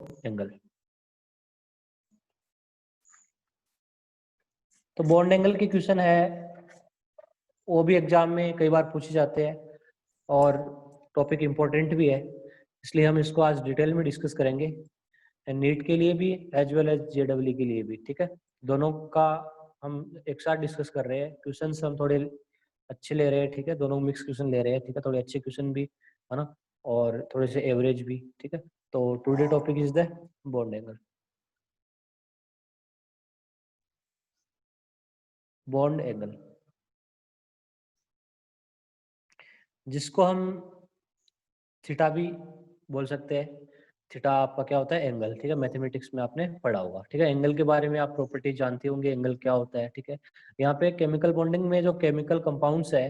Angle. तो bond angle की question है, वो भी एग्जाम में कई बार पूछे जाते हैं और टॉपिक इम्पोर्टेंट भी है, इसलिए हम इसको आज डिटेल में डिस्कस करेंगे, नीट के लिए भी एज वेल एज जेडब्ल्यू के लिए भी। ठीक है, दोनों का हम एक साथ डिस्कस कर रहे हैं। क्वेश्चन हम थोड़े अच्छे ले रहे हैं, ठीक है, दोनों मिक्स क्वेश्चन ले रहे हैं, ठीक है, थोड़े अच्छे क्वेश्चन भी है ना, और थोड़े से एवरेज भी। ठीक है, तो today topic is the bond angle. Bond angle जिसको हम थीटा भी बोल सकते हैं। थीटा आपका क्या होता है, एंगल। ठीक है, मैथमेटिक्स में आपने पढ़ा होगा। ठीक है, एंगल के बारे में आप प्रॉपर्टी जानते होंगे, एंगल क्या होता है। ठीक है, यहाँ पे केमिकल बॉन्डिंग में जो केमिकल कंपाउंड्स है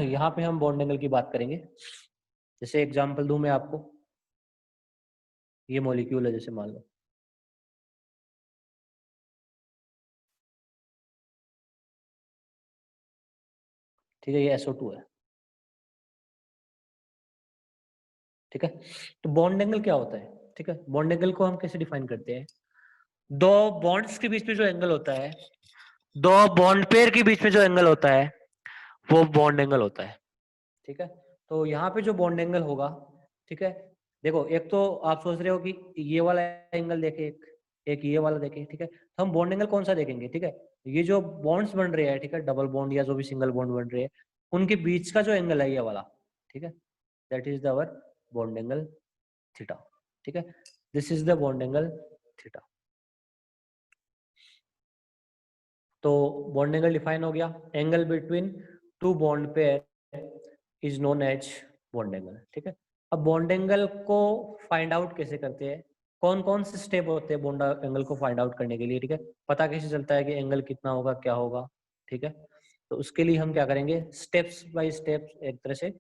यहाँ पे हम बॉन्ड एंगल की बात करेंगे। जैसे एग्जांपल दूं मैं आपको, ये मॉलिक्यूल है जैसे मान लो, ठीक है, ये SO2 है। ठीक है, तो बॉन्ड एंगल क्या होता है। ठीक है, बॉन्ड एंगल को हम कैसे डिफाइन करते हैं, दो बॉन्ड्स के बीच में जो एंगल होता है, दो बॉन्ड पेयर के बीच में जो एंगल होता है, वो बॉन्ड एंगल होता है। ठीक है, तो यहाँ पे जो बॉन्ड एंगल होगा, ठीक है, देखो एक तो आप सोच रहे हो कि ये वाला एंगल देखे, एक ये वाला देखे। ठीक है, तो हम बॉन्ड एंगल कौन सा देखेंगे। ठीक है, ये जो बॉन्ड्स बन रहे हैं, ठीक है, डबल बॉन्ड या जो भी सिंगल बॉन्ड बन रहे हैं, उनके बीच का जो एंगल है ये वाला, ठीक है, that is the our bond angle theta. ठीक है, this is the bond angle theta. तो बॉन्ड एंगल डिफाइन हो गया, angle between two bond pair is known as bond angle. ठीक है, अब बॉन्ड एंगल को फाइंड आउट कैसे करते हैं, कौन कौन से स्टेप होते हैं बॉन्ड एंगल को फाइंड आउट करने के लिए। ठीक है, पता कैसे चलता है कि एंगल कितना होगा, क्या होगा। ठीक है, तो उसके लिए हम क्या करेंगे, स्टेप्स बाय स्टेप्स एक तरह से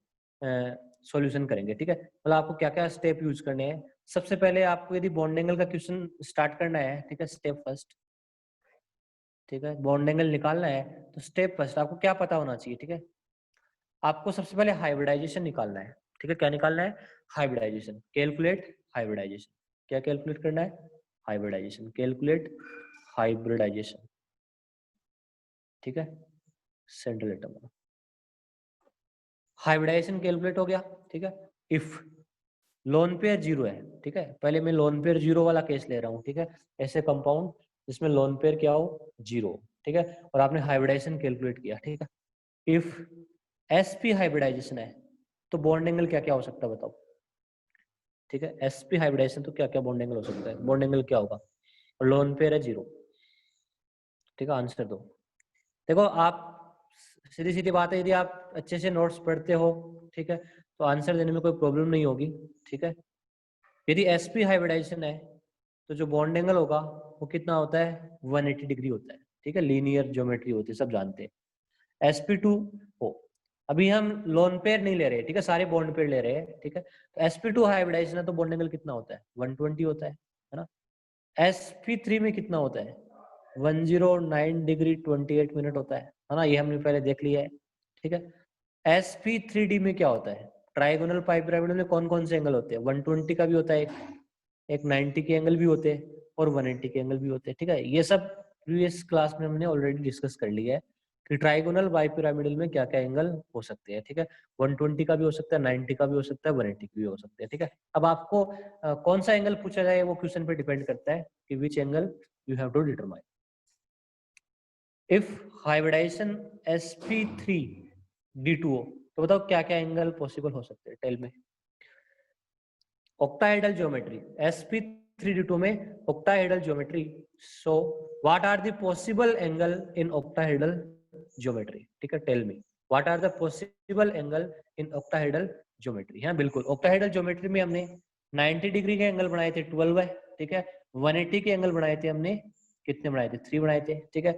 सॉल्यूशन करेंगे। ठीक है, मतलब आपको क्या क्या स्टेप यूज करने हैं। सबसे पहले आपको यदि बॉन्ड एंगल का क्वेश्चन स्टार्ट करना है, ठीक है, स्टेप फर्स्ट, ठीक है, बॉन्ड एंगल निकालना है, तो स्टेप फर्स्ट आपको क्या पता होना चाहिए। ठीक है, आपको सबसे पहले हाइब्रिडाइजेशन निकालना है। ठीक है, क्या निकालना है, हाइब्रिडाइजेशन, कैलकुलेट हाइब्रिडाइजेशन। क्या कैलकुलेट करना है, हाइब्रिडाइजेशन, कैलकुलेट हाइब्रिडाइजेशन। ठीक है, सेंट्रल एटम, हाइब्रिडाइजेशन कैलकुलेट हो गया। ठीक है, इफ लोन पेयर जीरो है, ठीक है, पहले मैं लोन पेयर जीरो वाला केस ले रहा हूँ। ठीक है, ऐसे कंपाउंड जिसमें लोन पेयर क्या हो, जीरो। ठीक है, और आपने हाइब्रिडाइजेशन कैलकुलेट किया। ठीक है, इफ sp हाइब्रिडाइजेशन है तो बॉन्ड एंगल क्या क्या हो सकता है बताओ। ठीक है, sp हाइब्रिडाइजेशन तो क्या क्या बॉन्ड एंगल हो सकता है, बॉन्ड एंगल क्या होगा, और लोन पेयर है जीरो। ठीक है, आंसर दो। देखो आप, सीधी सीधी बात है, यदि आप अच्छे से नोट्स पढ़ते हो, ठीक है, तो आंसर देने में कोई प्रॉब्लम नहीं होगी। ठीक है, यदि sp हाइब्रिडाइजेशन है तो जो बॉन्ड एंगल होगा वो कितना होता है, 180 डिग्री होता है। ठीक है, लीनियर ज्योमेट्री होती है, सब जानते हैं। sp2 हो, अभी हम लोन पेयर नहीं ले रहे, ठीक है, सारे बॉन्ड पेयर ले रहे हैं। ठीक है, तो sp2 हाइब्रिडाइजेशन है तो बॉन्ड एंगल कितना होता है, 120 होता है ना। sp3 में कितना होता है, 109 डिग्री 28 मिनट होता है ना, ये हमने पहले देख लिया है। ठीक है, sp3d में क्या होता है, ट्राइगोनल पाई पिरामिड में कौन कौन से एंगल होते हैं, 120 का भी होता है, एक 90 के एंगल भी होते हैं, और 180 के एंगल भी होते हैं। ठीक है, ये सब प्रीवियस क्लास में हमने ऑलरेडी डिस्कस कर लिया है कि ट्राइगोनल बाइपिरामिडल में क्या क्या एंगल हो सकते हैं। ठीक है, 120 का भी हो सकता है, 90 का भी हो सकता है, 180 का भी हो सकता है। ठीक है, अब आपको कौन सा एंगल पूछा जाए वो क्वेश्चन पे डिपेंड करता है कि which angle you have to determine. If hybridisation sp3d2 हो तो बताओ क्या क्या एंगल पॉसिबल हो सकते हैं, टेल में। octahedral geometry, sp3d2 में octahedral geometry, so what are the possible angle in octahedral geometry। ठीक है, tell me what are the possible angle in octahedral geometry। हाँ बिल्कुल, octahedral geometry में हमने 90 डिग्री के एंगल बनाए थे, 12 है। ठीक है, 180 के एंगल बनाए थे हमने, कितने बनाए थे, 3 बनाए थे। ठीक है,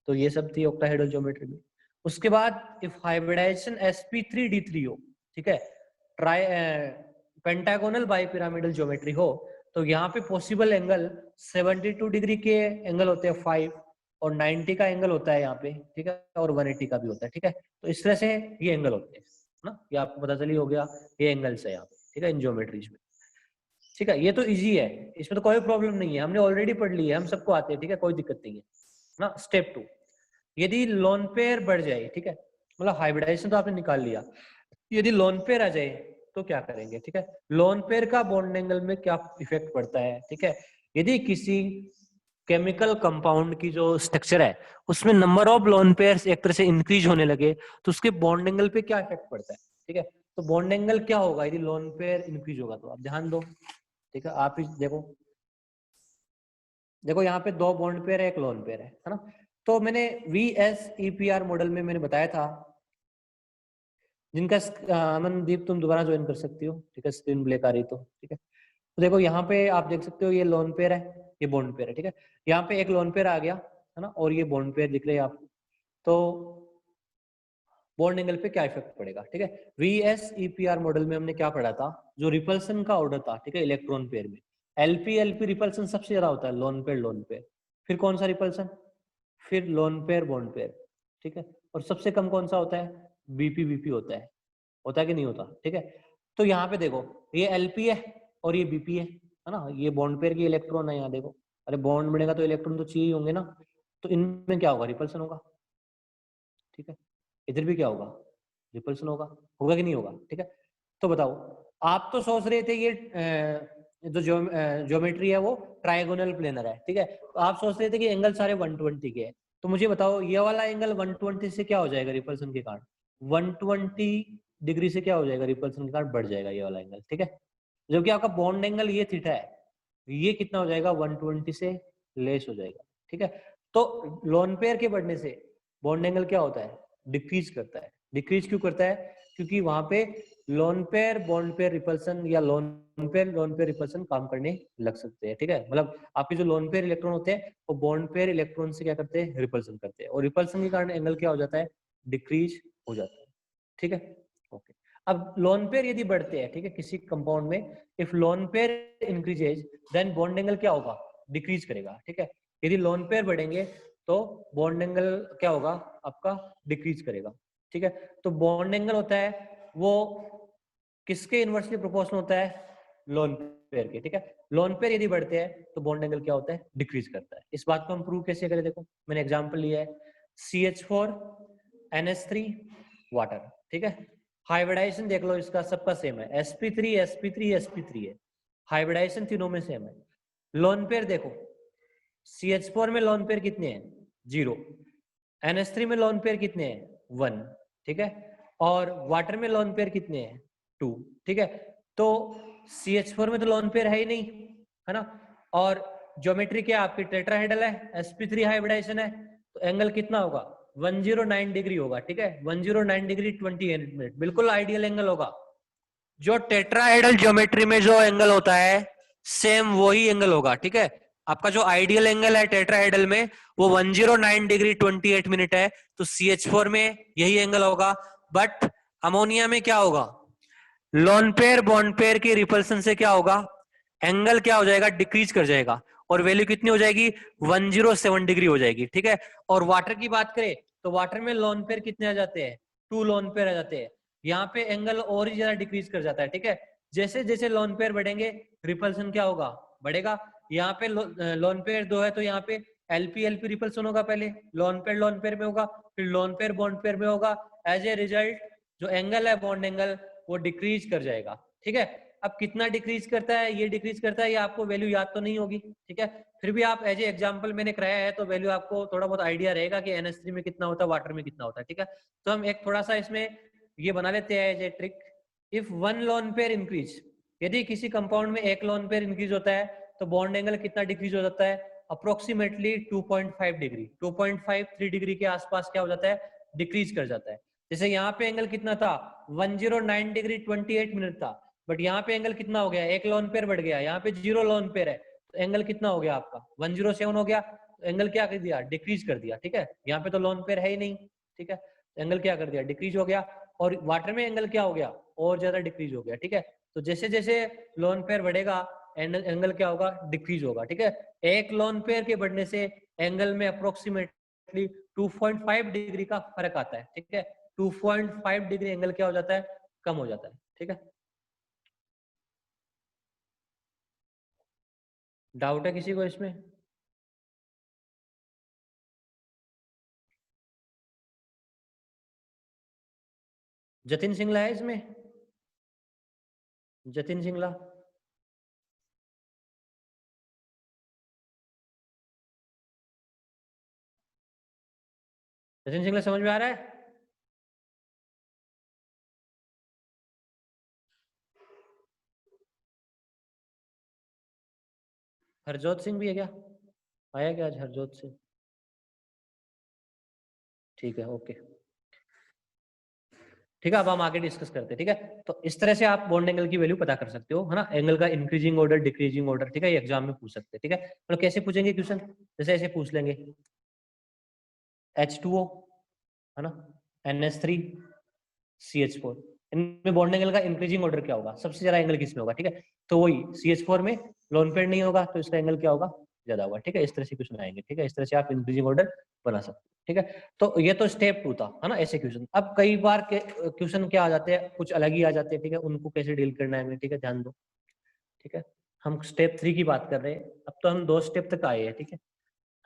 तो ये सब थी octahedral geometry में। उसके बाद इफ हाइब्रिडाइजेशन sp3d3 हो, ठीक है, ट्राई पेंटागोनल बाइपिरामिडल ज्योमेट्री हो, तो यहाँ पे पॉसिबल एंगल 72 डिग्री के एंगल होते हैं 5, और 90 का एंगल होता है यहाँ पे। ठीक है, और 180 का भी होता है। ठीक है, तो इस तरह से ये एंगल होते हैं ना, ये आपको पता चली हो गया, ये एंगल्स है यहाँ पे। ठीक है, इन ज्योमेट्रीज में। ठीक है, ये तो इजी है, इसमें तो कोई प्रॉब्लम नहीं है, हमने ऑलरेडी पढ़ ली है, हम सबको आते हैं, ठीक है, कोई दिक्कत नहीं है ना। स्टेप 2, यदि लोन पेयर बढ़ जाए, ठीक है, मतलब हाइब्रिडाइजेशन तो आपने निकाल लिया, यदि लोन पेयर आ जाए तो क्या करेंगे, ठीक है। लोन पेयर का बॉन्ड एंगल में क्या इफेक्ट पड़ता है, ठीक है। यदि किसी केमिकल कंपाउंड की जो स्ट्रक्चर है उसमें नंबर ऑफ लोन पेयर्स एक तरह से इंक्रीज होने लगे तो उसके बॉन्ड एंगल पे क्या इफेक्ट पड़ता है, ठीक है। तो बॉन्ड एंगल क्या होगा यदि लोन पेयर इंक्रीज होगा, तो आप ध्यान दो, ठीक है। आप देखो, देखो यहाँ पे दो बॉन्ड पेयर है, एक लोन पेयर है ना। तो मैंने VSEPR मॉडल में मैंने बताया था, जिनका अमनदीप तुम दोबारा ज्वाइन कर सकती हो, ठीक है, स्क्रीन ब्लैक आ रही तो, ठीक है। तो देखो यहाँ पे आप देख सकते हो, ये लोन पेयर है, ये बॉन्ड पेयर है, ठीक है। यहाँ पे एक लोन पेयर आ गया है ना, और ये बॉन्ड पेयर दिख रहे हैं आपको। तो बॉन्ड एंगल पे क्या इफेक्ट पड़ेगा, ठीक है। VSEPR मॉडल में हमने क्या पढ़ा था, जो रिपल्सन का ऑर्डर था, ठीक है, इलेक्ट्रॉन पेयर में LP रिपल्सन सबसे ज्यादा होता है, लोन पेयर, फिर कौन सा रिपल्सन, फिर लोन पेयर बॉन्ड पेयर, ठीक है। और सबसे कम कौन सा होता है, BP होता है कि नहीं होता, ठीक है। तो यहाँ पे देखो, ये LP है और ये BP है ना, ये बॉन्ड पेयर की इलेक्ट्रॉन है, यहाँ देखो, अरे बॉन्ड बनेगा तो इलेक्ट्रॉन तो चाहिए होंगे ना, तो इनमें क्या होगा, रिपल्सन होगा, ठीक है। इधर भी क्या होगा, रिपल्सन होगा, होगा कि नहीं होगा, ठीक है। तो बताओ, आप तो सोच रहे थे ये जो ज्योमेट्री है वो ट्रायगोनल प्लेनर है, ठीक है, तो आप सोच रहे थे कि एंगल सारे 120 के हैं। तो मुझे बताओ, ये वाला एंगल 120 से क्या हो जाएगा, रिपल्सन के कारण 120 डिग्री से क्या हो जाएगा, रिपल्सन के कारण बढ़ जाएगा ये वाला एंगल, ठीक है। जबकि आपका बॉन्ड एंगल ये थीटा है, ये कितना हो जाएगा, 120 से लेस हो जाएगा, ठीक है। तो लोन पेयर के बढ़ने से बॉन्ड एंगल क्या होता है, डिक्रीज करता है। डिक्रीज क्यों करता है, क्योंकि वहां पे lone pair bond pair repulsion या लोन पेयर रिपल्सन काम करने लग सकते हैं, ठीक है। मतलब आपके जो लोन पेयर इलेक्ट्रॉन होते हैं वो बॉन्ड पेयर इलेक्ट्रॉन से क्या करते हैं, रिपल्सन करते हैं, और रिपल्सन के कारण एंगल क्या हो जाता है, डिक्रीज हो जाता है, ठीक है। ओके, अब लोन पेयर यदि बढ़ते हैं, ठीक है, किसी कंपाउंड में, if lone pair increases then bond angle क्या होगा, डिक्रीज करेगा, ठीक है। यदि लोन पेयर बढ़ेंगे तो बॉन्ड एंगल क्या होगा आपका, डिक्रीज करेगा, ठीक है। तो बॉन्ड एंगल होता है वो किसके इनवर्सली प्रोपोर्शनल होता है, लोन पेयर के, ठीक है। लोन पेयर यदि बढ़ते हैं तो बॉन्ड एंगल क्या होता है, डिक्रीज करता है। इस बात को हम प्रूव कैसे करें, देखो मैंने एग्जांपल लिया है, CH4 NH3 वाटर, ठीक है। हाइब्रिडाइजेशन देख लो, इसका सबका सेम है, sp3 है, हाइब्रिडाइजेशन तीनों में सेम है। लोन पेयर देखो, CH4 में लोन पेयर कितने हैं, 0, NH3 में लोन पेयर कितने हैं, 1, ठीक है, और वाटर में लोन पेयर कितने हैं, 2, ठीक है। तो CH4 में तो लोन पेयर है ही नहीं, है ना, और ज्योमेट्री क्या आपकी टेट्राहेड्रल है, sp3 हाइब्रिडाइजेशन है, तो एंगल कितना होगा, 109 डिग्री होगा, ठीक है, 109 डिग्री 28 मिनट, बिल्कुल आइडियल एंगल होगा। जो टेट्राहेड्रल ज्योमेट्री में जो एंगल होता है सेम वही एंगल होगा, ठीक है। आपका जो आइडियल एंगल है टेट्राहेड्रल में वो 109 डिग्री 28 मिनट है, तो CH4 में यही एंगल होगा। बट अमोनिया में क्या होगा, लोन पेयर बॉन्ड पेयर की रिपल्सन से क्या होगा, एंगल क्या हो जाएगा, डिक्रीज कर जाएगा, और वैल्यू कितनी हो जाएगी, 107 डिग्री हो जाएगी, ठीक है। और वाटर की बात करें तो वाटर में लोन पेयर कितने आ जाते हैं, 2 लोन पेयर आ जाते हैं, यहाँ पे एंगल और ही ज्यादा डिक्रीज कर जाता है, ठीक है। जैसे जैसे लोन पेयर बढ़ेंगे रिपल्सन क्या होगा, बढ़ेगा। यहाँ पे लोन पेयर 2 है तो यहाँ पे LP रिपल्सन होगा, पहले लोन पेयर में होगा, फिर लोन पेयर बॉन्ड पेयर में होगा। एज ए रिजल्ट जो एंगल है बॉन्ड एंगल वो डिक्रीज कर जाएगा, ठीक है। अब कितना डिक्रीज करता है, ये डिक्रीज करता है, ये आपको वैल्यू याद तो नहीं होगी, ठीक है। फिर भी आप एज ए एग्जांपल मैंने कराया है तो वैल्यू आपको थोड़ा बहुत आइडिया रहेगा कि NH3 में कितना होता है, वाटर में कितना होता है, ठीक है। तो हम एक थोड़ा सा इसमें ये बना लेते हैं as a trick. If 1 lone pair increase, यदि किसी कंपाउंड में एक लोन पेयर इंक्रीज होता है तो बॉन्ड एंगल कितना डिक्रीज हो जाता है, अप्रोक्सीमेटली 2.5 डिग्री, 2.53 डिग्री के आसपास क्या हो जाता है, डिक्रीज कर जाता है। जैसे यहाँ पे एंगल कितना था, 109 डिग्री 28 मिनट था, बट यहाँ पे एंगल कितना हो गया, एक लोन पेयर बढ़ गया, यहाँ पे 0 लोन पेयर है, तो एंगल कितना हो गया आपका, 107 हो गया। तो एंगल क्या कर दिया, डिक्रीज कर दिया, ठीक है। यहाँ पे तो लोन पेयर है ही नहीं, ठीक है, एंगल क्या कर दिया, डिक्रीज हो गया। और वाटर में एंगल क्या हो गया, और ज्यादा डिक्रीज हो गया, ठीक है। तो जैसे जैसे लोन पेयर बढ़ेगा एंगल क्या होगा, डिक्रीज होगा, ठीक है। एक लोन पेयर के बढ़ने से एंगल में अप्रोक्सीमेटली 2.5 डिग्री का फर्क आता है, ठीक है। 2.5 डिग्री एंगल क्या हो जाता है, कम हो जाता है, ठीक है। डाउट है किसी को इसमें? जतिन सिंगला है इसमें? जतिन सिंगला? जतिन सिंगला समझ में आ रहा है? हरजोत सिंह भी है क्या? आया क्या आज हरजोत सिंह? ठीक है, ओके। ठीक है, अब हम आगे डिस्कस करते हैं। ठीक है, तो इस तरह से आप बॉन्ड एंगल की वैल्यू पता कर सकते हो, है ना। एंगल का इंक्रीजिंग ऑर्डर, डिक्रीजिंग ऑर्डर, ठीक है, ये एग्जाम में पूछ सकते हैं। ठीक है, मतलब कैसे पूछेंगे क्वेश्चन, जैसे ऐसे पूछ लेंगे H2O, है ना, NH3, CH4, इनमें बॉन्ड एंगल का इंक्रीजिंग ऑर्डर क्या होगा, सबसे ज्यादा एंगल किसमें होगा? ठीक है, तो वही CH4 में लोन पेयर नहीं होगा तो इसका एंगल क्या होगा? ज्यादा होगा। ठीक है, इस तरह से क्वेश्चन आएंगे। ठीक है, इस तरह से आप इंक्रीजिंग ऑर्डर बना सकते हो। ठीक है, तो ये तो स्टेप 2 था, है ना, ऐसे क्वेश्चन। अब कई बार के क्वेश्चन क्या आ जाते हैं, कुछ अलग ही आ जाते हैं। ठीक है, उनको कैसे डील करना है हमें, ठीक है, ध्यान दो। ठीक है, हम स्टेप 3 की बात कर रहे हैं, अब तो हम 2 स्टेप तक आए हैं। ठीक है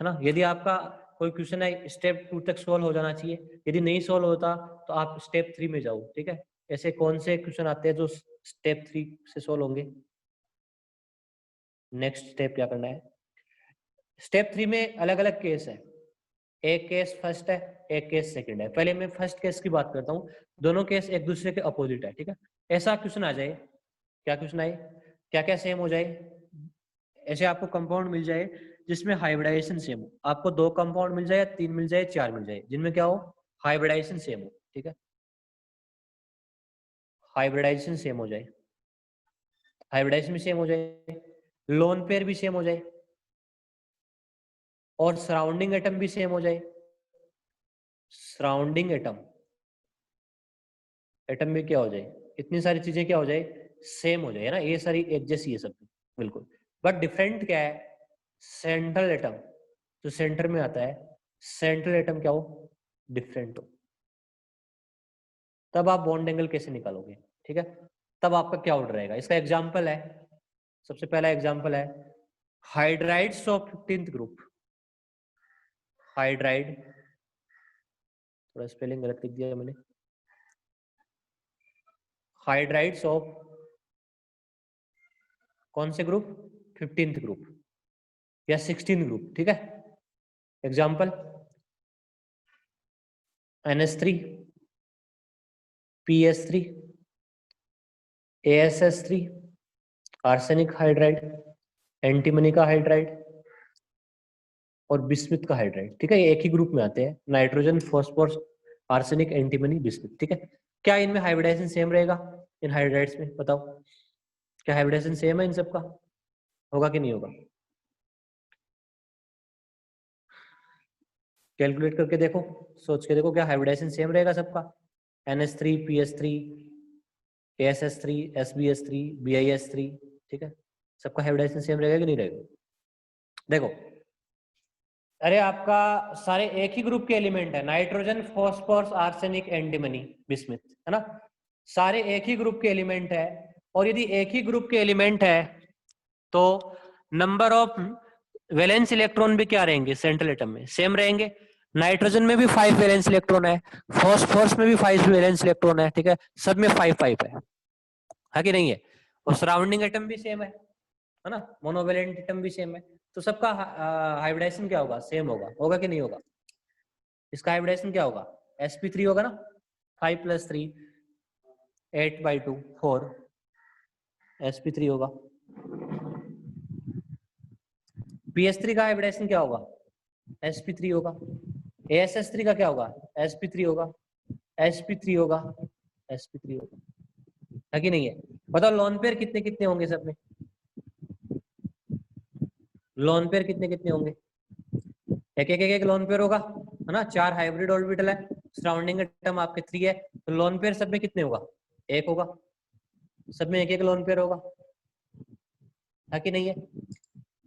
ना। यदि आपका कोई क्वेश्चन है स्टेप 2 तक सोल्व हो जाना चाहिए, यदि नहीं सोल्व होता तो आप स्टेप 3 में जाओ। ठीक है, ऐसे कौन से क्वेश्चन आते हैं जो स्टेप 3 से सोल्व होंगे? नेक्स्ट स्टेप क्या करना है? स्टेप 3 में अलग अलग केस है, एक केस फर्स्ट है, एक केस सेकंड है। पहले मैं फर्स्ट केस की बात करता हूँ। दोनों केस एक दूसरे के अपोजिट है। ठीक है, ऐसा क्वेश्चन आ जाए, क्या क्वेश्चन आए, क्या क्या सेम हो जाए? ऐसे आपको कंपाउंड मिल जाए जिसमें हाइब्रिडाइजेशन सेम हो, आपको 2 कंपाउंड मिल जाए, 3 मिल जाए, 4 मिल जाए, जिनमें क्या हो, हाइब्रिडाइजेशन सेम हो। ठीक है, हाइब्रिडाइजेशन सेम हो जाए, हाइब्रिडाइजेशन भी सेम हो जाए, लोन पेयर भी सेम हो जाए, और सराउंडिंग एटम भी सेम हो जाए। सराउंडिंग एटम, एटम में क्या हो जाए, इतनी सारी चीजें क्या हो जाए, सेम हो जाए, है ना, ये सारी एक जैसी है सब, बिल्कुल। बट डिफरेंट क्या है, सेंट्रल एटम जो सेंटर में आता है, सेंट्रल एटम क्या हो, डिफरेंट हो। तब आप बॉन्ड एंगल कैसे निकालोगे? ठीक है, तब आपका क्या ऑर्डर रहेगा? इसका एग्जांपल है, सबसे पहला एग्जांपल है hydrides of 15th group. Hydride, थोड़ा स्पेलिंग गलत लिख दिया मैंने, हाइड्राइड्स ऑफ कौन से ग्रुप? 15th ग्रुप या 16th ग्रुप। ठीक है, example NH3, PS3, ASS3, arsenic hydride, antimony का हाइड्राइड और बिस्मिथ का हाइड्राइड। ठीक है, ये एक ही ग्रुप में आते हैं, nitrogen, phosphorus, arsenic, antimony, bismuth. ठीक है, क्या इनमें हाइब्रिडाइजेशन सेम रहेगा? इन हाइड्राइड्स में बताओ, क्या हाइब्रिडाइजेशन सेम है इन सबका? होगा कि नहीं होगा? कैलकुलेट करके देखो, सोच के देखो, क्या हाइब्रिडाइजेशन सेम रहेगा सबका? NH3, PS3, ASS3, SbS3, BIS3। ठीक है, सबका हाइब्रिडाइजेशन सेम रहेगा कि नहीं रहेगा? देखो, अरे आपका सारे एक ही ग्रुप के एलिमेंट है, nitrogen, phosphorus, arsenic, antimony, bismuth, है ना, सारे एक ही ग्रुप के एलिमेंट है। और यदि एक ही ग्रुप के एलिमेंट है तो नंबर ऑफ वैलेंस इलेक्ट्रॉन भी क्या रहेंगे, सेंट्रल एटम में सेम रहेंगे। नाइट्रोजन में भी 5 वैलेंस इलेक्ट्रॉन है, फॉस्फोरस में भी 5 वैलेंस इलेक्ट्रॉन है। ठीक है, सब में 5 है कि नहीं है? और सराउंडिंग एटम भी सेम है ना, मोनोवेलेंट एटम भी सेम है। तो सबका हाइब्रिडाइजेशन क्या होगा, सेम होगा। होगा कि नहीं होगा? इसका हाइब्रिडाइजेशन क्या होगा? sp3 होगा ना, 5 + 3 8/2 4 sp3 होगा। PS3 का हाइब्रिडाइजेशन क्या होगा? sp3 होगा। ASS3 का क्या होगा? sp3 होगा, sp3 होगा, sp3 होगा, है कि नहीं है? बताओ लोन पेयर कितने कितने होंगे सब में? लोन पेयर कितने कितने होंगे? एक लोन पेयर होगा, है ना, 4 हाइब्रिड ऑर्बिटल है, सराउंडिंग एटम आपके 3 है, तो लोन पेयर सब में कितने होगा? एक होगा, सब में एक लोन पेयर होगा, है कि नहीं है?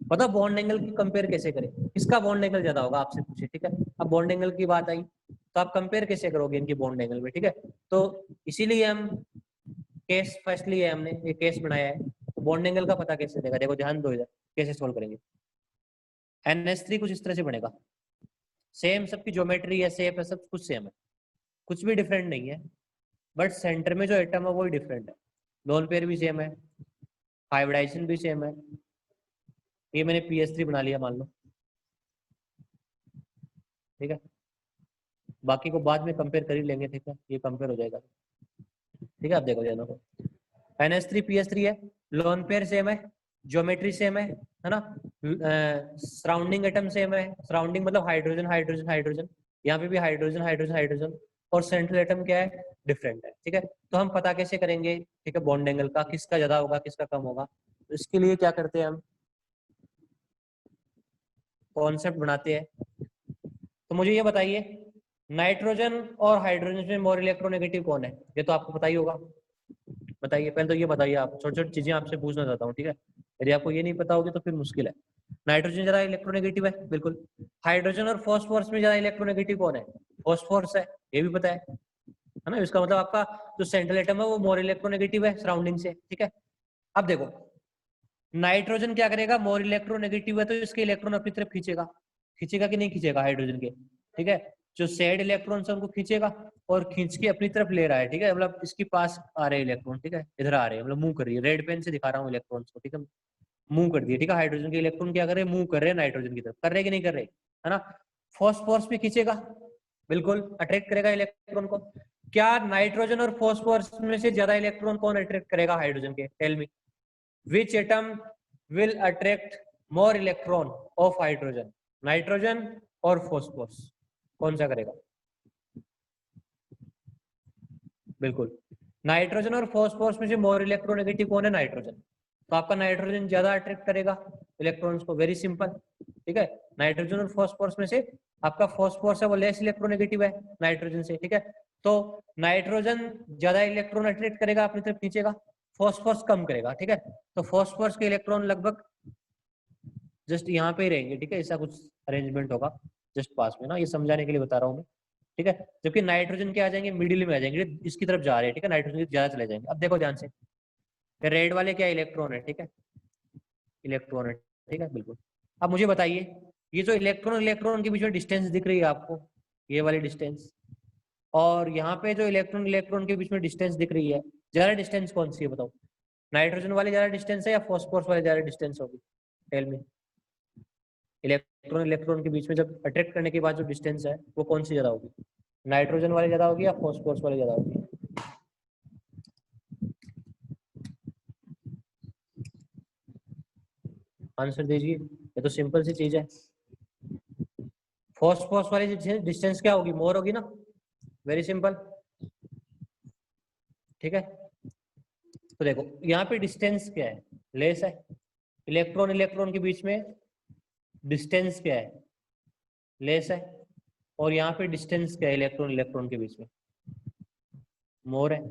बताओ बॉन्ड एंगल की कंपेयर कैसे करें, किसका बॉन्ड एंगल ज्यादा होगा आपसे पूछे। ठीक है, अब बॉन्ड एंगल की बात आई तो आप कंपेयर कैसे करोगे इनकी बॉन्ड एंगल में? ठीक है, तो इसीलिए हम केस फर्स्ट लिए, हमने ये केस बनाया है। तो बॉन्ड एंगल का पता कैसे देगा? देखो ध्यान दो इधर, कैसे सोल्व करेंगे। NH3 कुछ इस तरह से बनेगा, सेम सबकी ज्योमेट्री है, शेप है, सब कुछ सेम है, कुछ भी डिफरेंट नहीं है, बट सेंटर में जो एटम है वो ही डिफरेंट है। लोन पेयर भी सेम है, हाइब्रिडाइजेशन भी सेम है। ये मैंने PS3 बना लिया मान लो, ठीक है। बाकी को बाद में कंपेयर कर ही लेंगे, ठीक है, ये कंपेयर हो जाएगा, ठीक है। आप देखो दोनों को, NH3 PS3 है, लोन पेयर सेम है, ज्योमेट्री सेम है ना, सराउंडिंग एटम सेम है, सराउंडिंग मतलब हाइड्रोजन हाइड्रोजन हाइड्रोजन, यहाँ पे भी हाइड्रोजन हाइड्रोजन हाइड्रोजन, और सेंट्रल एटम क्या है, डिफरेंट है, ठीक है। तो हम पता कैसे करेंगे, ठीक है, बॉन्ड एंगल का, किसका ज्यादा होगा किसका कम होगा। तो इसके लिए क्या करते हैं, हम कॉन्सेप्ट बनाते हैं। तो मुझे ये बताइए, नाइट्रोजन और हाइड्रोजन में मोर इलेक्ट्रोनेगेटिव कौन है, ये तो आपको पता ही होगा। बताइए, पहले तो ये बताइए, आप छोटी छोटी चीजें आपसे पूछना चाहता हूँ, ठीक है। यदि आपको ये नहीं पता होगी तो फिर मुश्किल है। नाइट्रोजन ज्यादा इलेक्ट्रोनेगेटिव है, बिल्कुल। हाइड्रोजन और फॉस्फोरस में ज्यादा इलेक्ट्रोनेगेटिव कौन है, फॉस्फोरस है, ये भी पता है ना। इसका मतलब आपका जो सेंट्रल एटम है वो मोर इलेक्ट्रोनेगेटिव है सराउंडिंग से, ठीक है। अब देखो, नाइट्रोजन क्या करेगा, मोर इलेक्ट्रोनेगेटिव है तो इसके इलेक्ट्रॉन अपनी तरफ खींचेगा, खींचेगा कि नहीं खींचेगा हाइड्रोजन के, ठीक है। जो सैड इलेक्ट्रॉन है उनको खींचेगा और खींच के अपनी तरफ ले रहा है, ठीक है, मतलब इसके पास आ रहे हैं इलेक्ट्रॉन, ठीक है, इधर आ रहे हैं, मतलब मूव कर रही है, रेड पेन से दिखा रहा हूँ इलेक्ट्रॉन्स को, ठीक है, मूव कर दिए, ठीक है। हाइड्रोजन के इलेक्ट्रॉन क्या कर रहे हैं, मूव कर रहे हैं नाइट्रोजन की तरफ, कर रहे कि नहीं कर रहे, है ना। फॉस्फोरस भी खींचेगा, बिल्कुल अट्रैक्ट करेगा इलेक्ट्रॉन को। क्या नाइट्रोजन और फॉस्फोरस में से ज्यादा इलेक्ट्रॉन कौन अट्रैक्ट करेगा हाइड्रोजन के, tell me, which atom will attract more electron of hydrogen, nitrogen और फॉस्फोरस, कौन सा करेगा, बिल्कुल नाइट्रोजन और फॉस्फोरस में से मोर इलेक्ट्रोनेगेटिव कौन है, नाइट्रोजन। तो आपका नाइट्रोजन ज्यादा अट्रैक्ट करेगा इलेक्ट्रॉन्स को, वेरी सिंपल, ठीक है। नाइट्रोजन और फॉस्फोरस में से आपका फॉस्फोरस है वो लेस इलेक्ट्रोनेगेटिव है नाइट्रोजन से, ठीक है। तो नाइट्रोजन ज्यादा इलेक्ट्रॉन अट्रैक्ट करेगा अपनी तरफ खींचेगा, फॉस्फोरस कम करेगा, ठीक है। तो फॉस्फोरस के इलेक्ट्रॉन लगभग जस्ट यहाँ पे ही रहेंगे, ठीक है, ऐसा कुछ अरेंजमेंट होगा जस्ट पास में ना, ये समझाने के लिए बता रहा हूँ मैं, ठीक है। जबकि नाइट्रोजन के आ जाएंगे मिडिल में आ जाएंगे, इसकी तरफ जा रहे हैं, ठीक है, नाइट्रोजन की ज्यादा चले जाएंगे। अब देखो ध्यान से, रेड वाले क्या इलेक्ट्रॉन है, ठीक है, इलेक्ट्रॉन है, ठीक है, बिल्कुल। अब मुझे बताइए, ये जो इलेक्ट्रॉन इलेक्ट्रॉन के बीच में डिस्टेंस दिख रही है आपको, ये वाली डिस्टेंस, और यहाँ पे जो इलेक्ट्रॉन इलेक्ट्रॉन के बीच में डिस्टेंस दिख रही है, ज्यादा डिस्टेंस कौन सी है बताओ, नाइट्रोजन वाली ज्यादा डिस्टेंस है या फॉस्फोरस वाली ज्यादा डिस्टेंस होगी, टेल मी। इलेक्ट्रॉन इलेक्ट्रॉन के बीच में जब अट्रैक्ट करने के बाद जो डिस्टेंस है वो कौन सी ज्यादा होगी, नाइट्रोजन वाली ज्यादा होगी या फॉस्फोरस वाली ज्यादा होगी। आंसर दीजिए, ये तो सिंपल सी चीज है, फॉस्फोरस वाली डिस्टेंस क्या होगी, मोर होगी ना, वेरी सिंपल, ठीक है। तो देखो यहाँ पे डिस्टेंस क्या है, लेस है, इलेक्ट्रॉन इलेक्ट्रॉन के बीच में डिस्टेंस क्या है, लेस है, और यहाँ पे डिस्टेंस क्या है इलेक्ट्रॉन इलेक्ट्रॉन के बीच में, मोर है,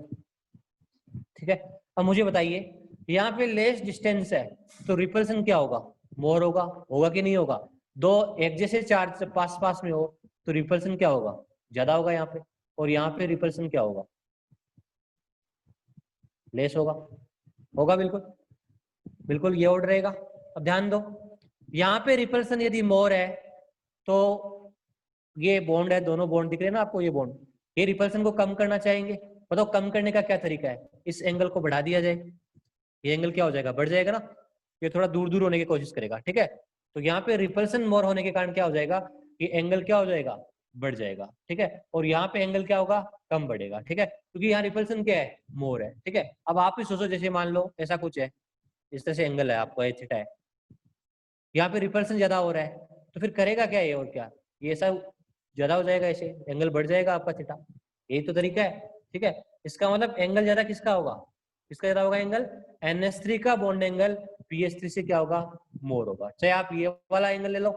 ठीक है। अब मुझे बताइए, यहाँ पे लेस डिस्टेंस है तो रिपल्सन क्या होगा, मोर होगा, होगा कि नहीं होगा। दो एक जैसे चार्ज पास पास में हो तो रिपल्सन क्या होगा, ज्यादा होगा यहाँ पे, और यहाँ पे रिपल्सन क्या होगा, लेस होगा, होगा बिल्कुल, बिल्कुल ये ऑर्डर रहेगा। अब ध्यान दो, यहाँ पे रिपल्सन यदि मोर है तो ये बॉन्ड है, दोनों बॉन्ड दिख रहे हैं ना आपको, ये बॉन्ड, ये रिपल्सन को कम करना चाहेंगे, बताओ कम करने का क्या तरीका है, इस एंगल को बढ़ा दिया जाए, ये एंगल क्या हो जाएगा, बढ़ जाएगा ना, ये थोड़ा दूर दूर होने की कोशिश करेगा, ठीक है। तो यहाँ पे रिपल्सन मोर होने के कारण क्या हो जाएगा, ये एंगल क्या हो जाएगा, बढ़ जाएगा, ठीक है। और यहाँ पे एंगल क्या होगा, कम बढ़ेगा, ठीक है, क्योंकि यहाँ रिपल्सन क्या है, मोर है, ठीक है। अब आप ही सोचो, जैसे मान लो ऐसा कुछ है, इस तरह से एंगल है आपको थीटा है, यहाँ पे रिपल्सन ज्यादा हो रहा है, तो फिर करेगा क्या ये, और क्या, ये ऐसा ज्यादा हो जाएगा, ऐसे एंगल बढ़ जाएगा आपका थीटा, यही तो तरीका है, ठीक है। इसका मतलब एंगल ज्यादा किसका होगा, किसका ज्यादा होगा एंगल, NH3 का बॉन्ड एंगल PS3 से क्या होगा, मोर होगा, चाहे आप ये वाला एंगल ले लो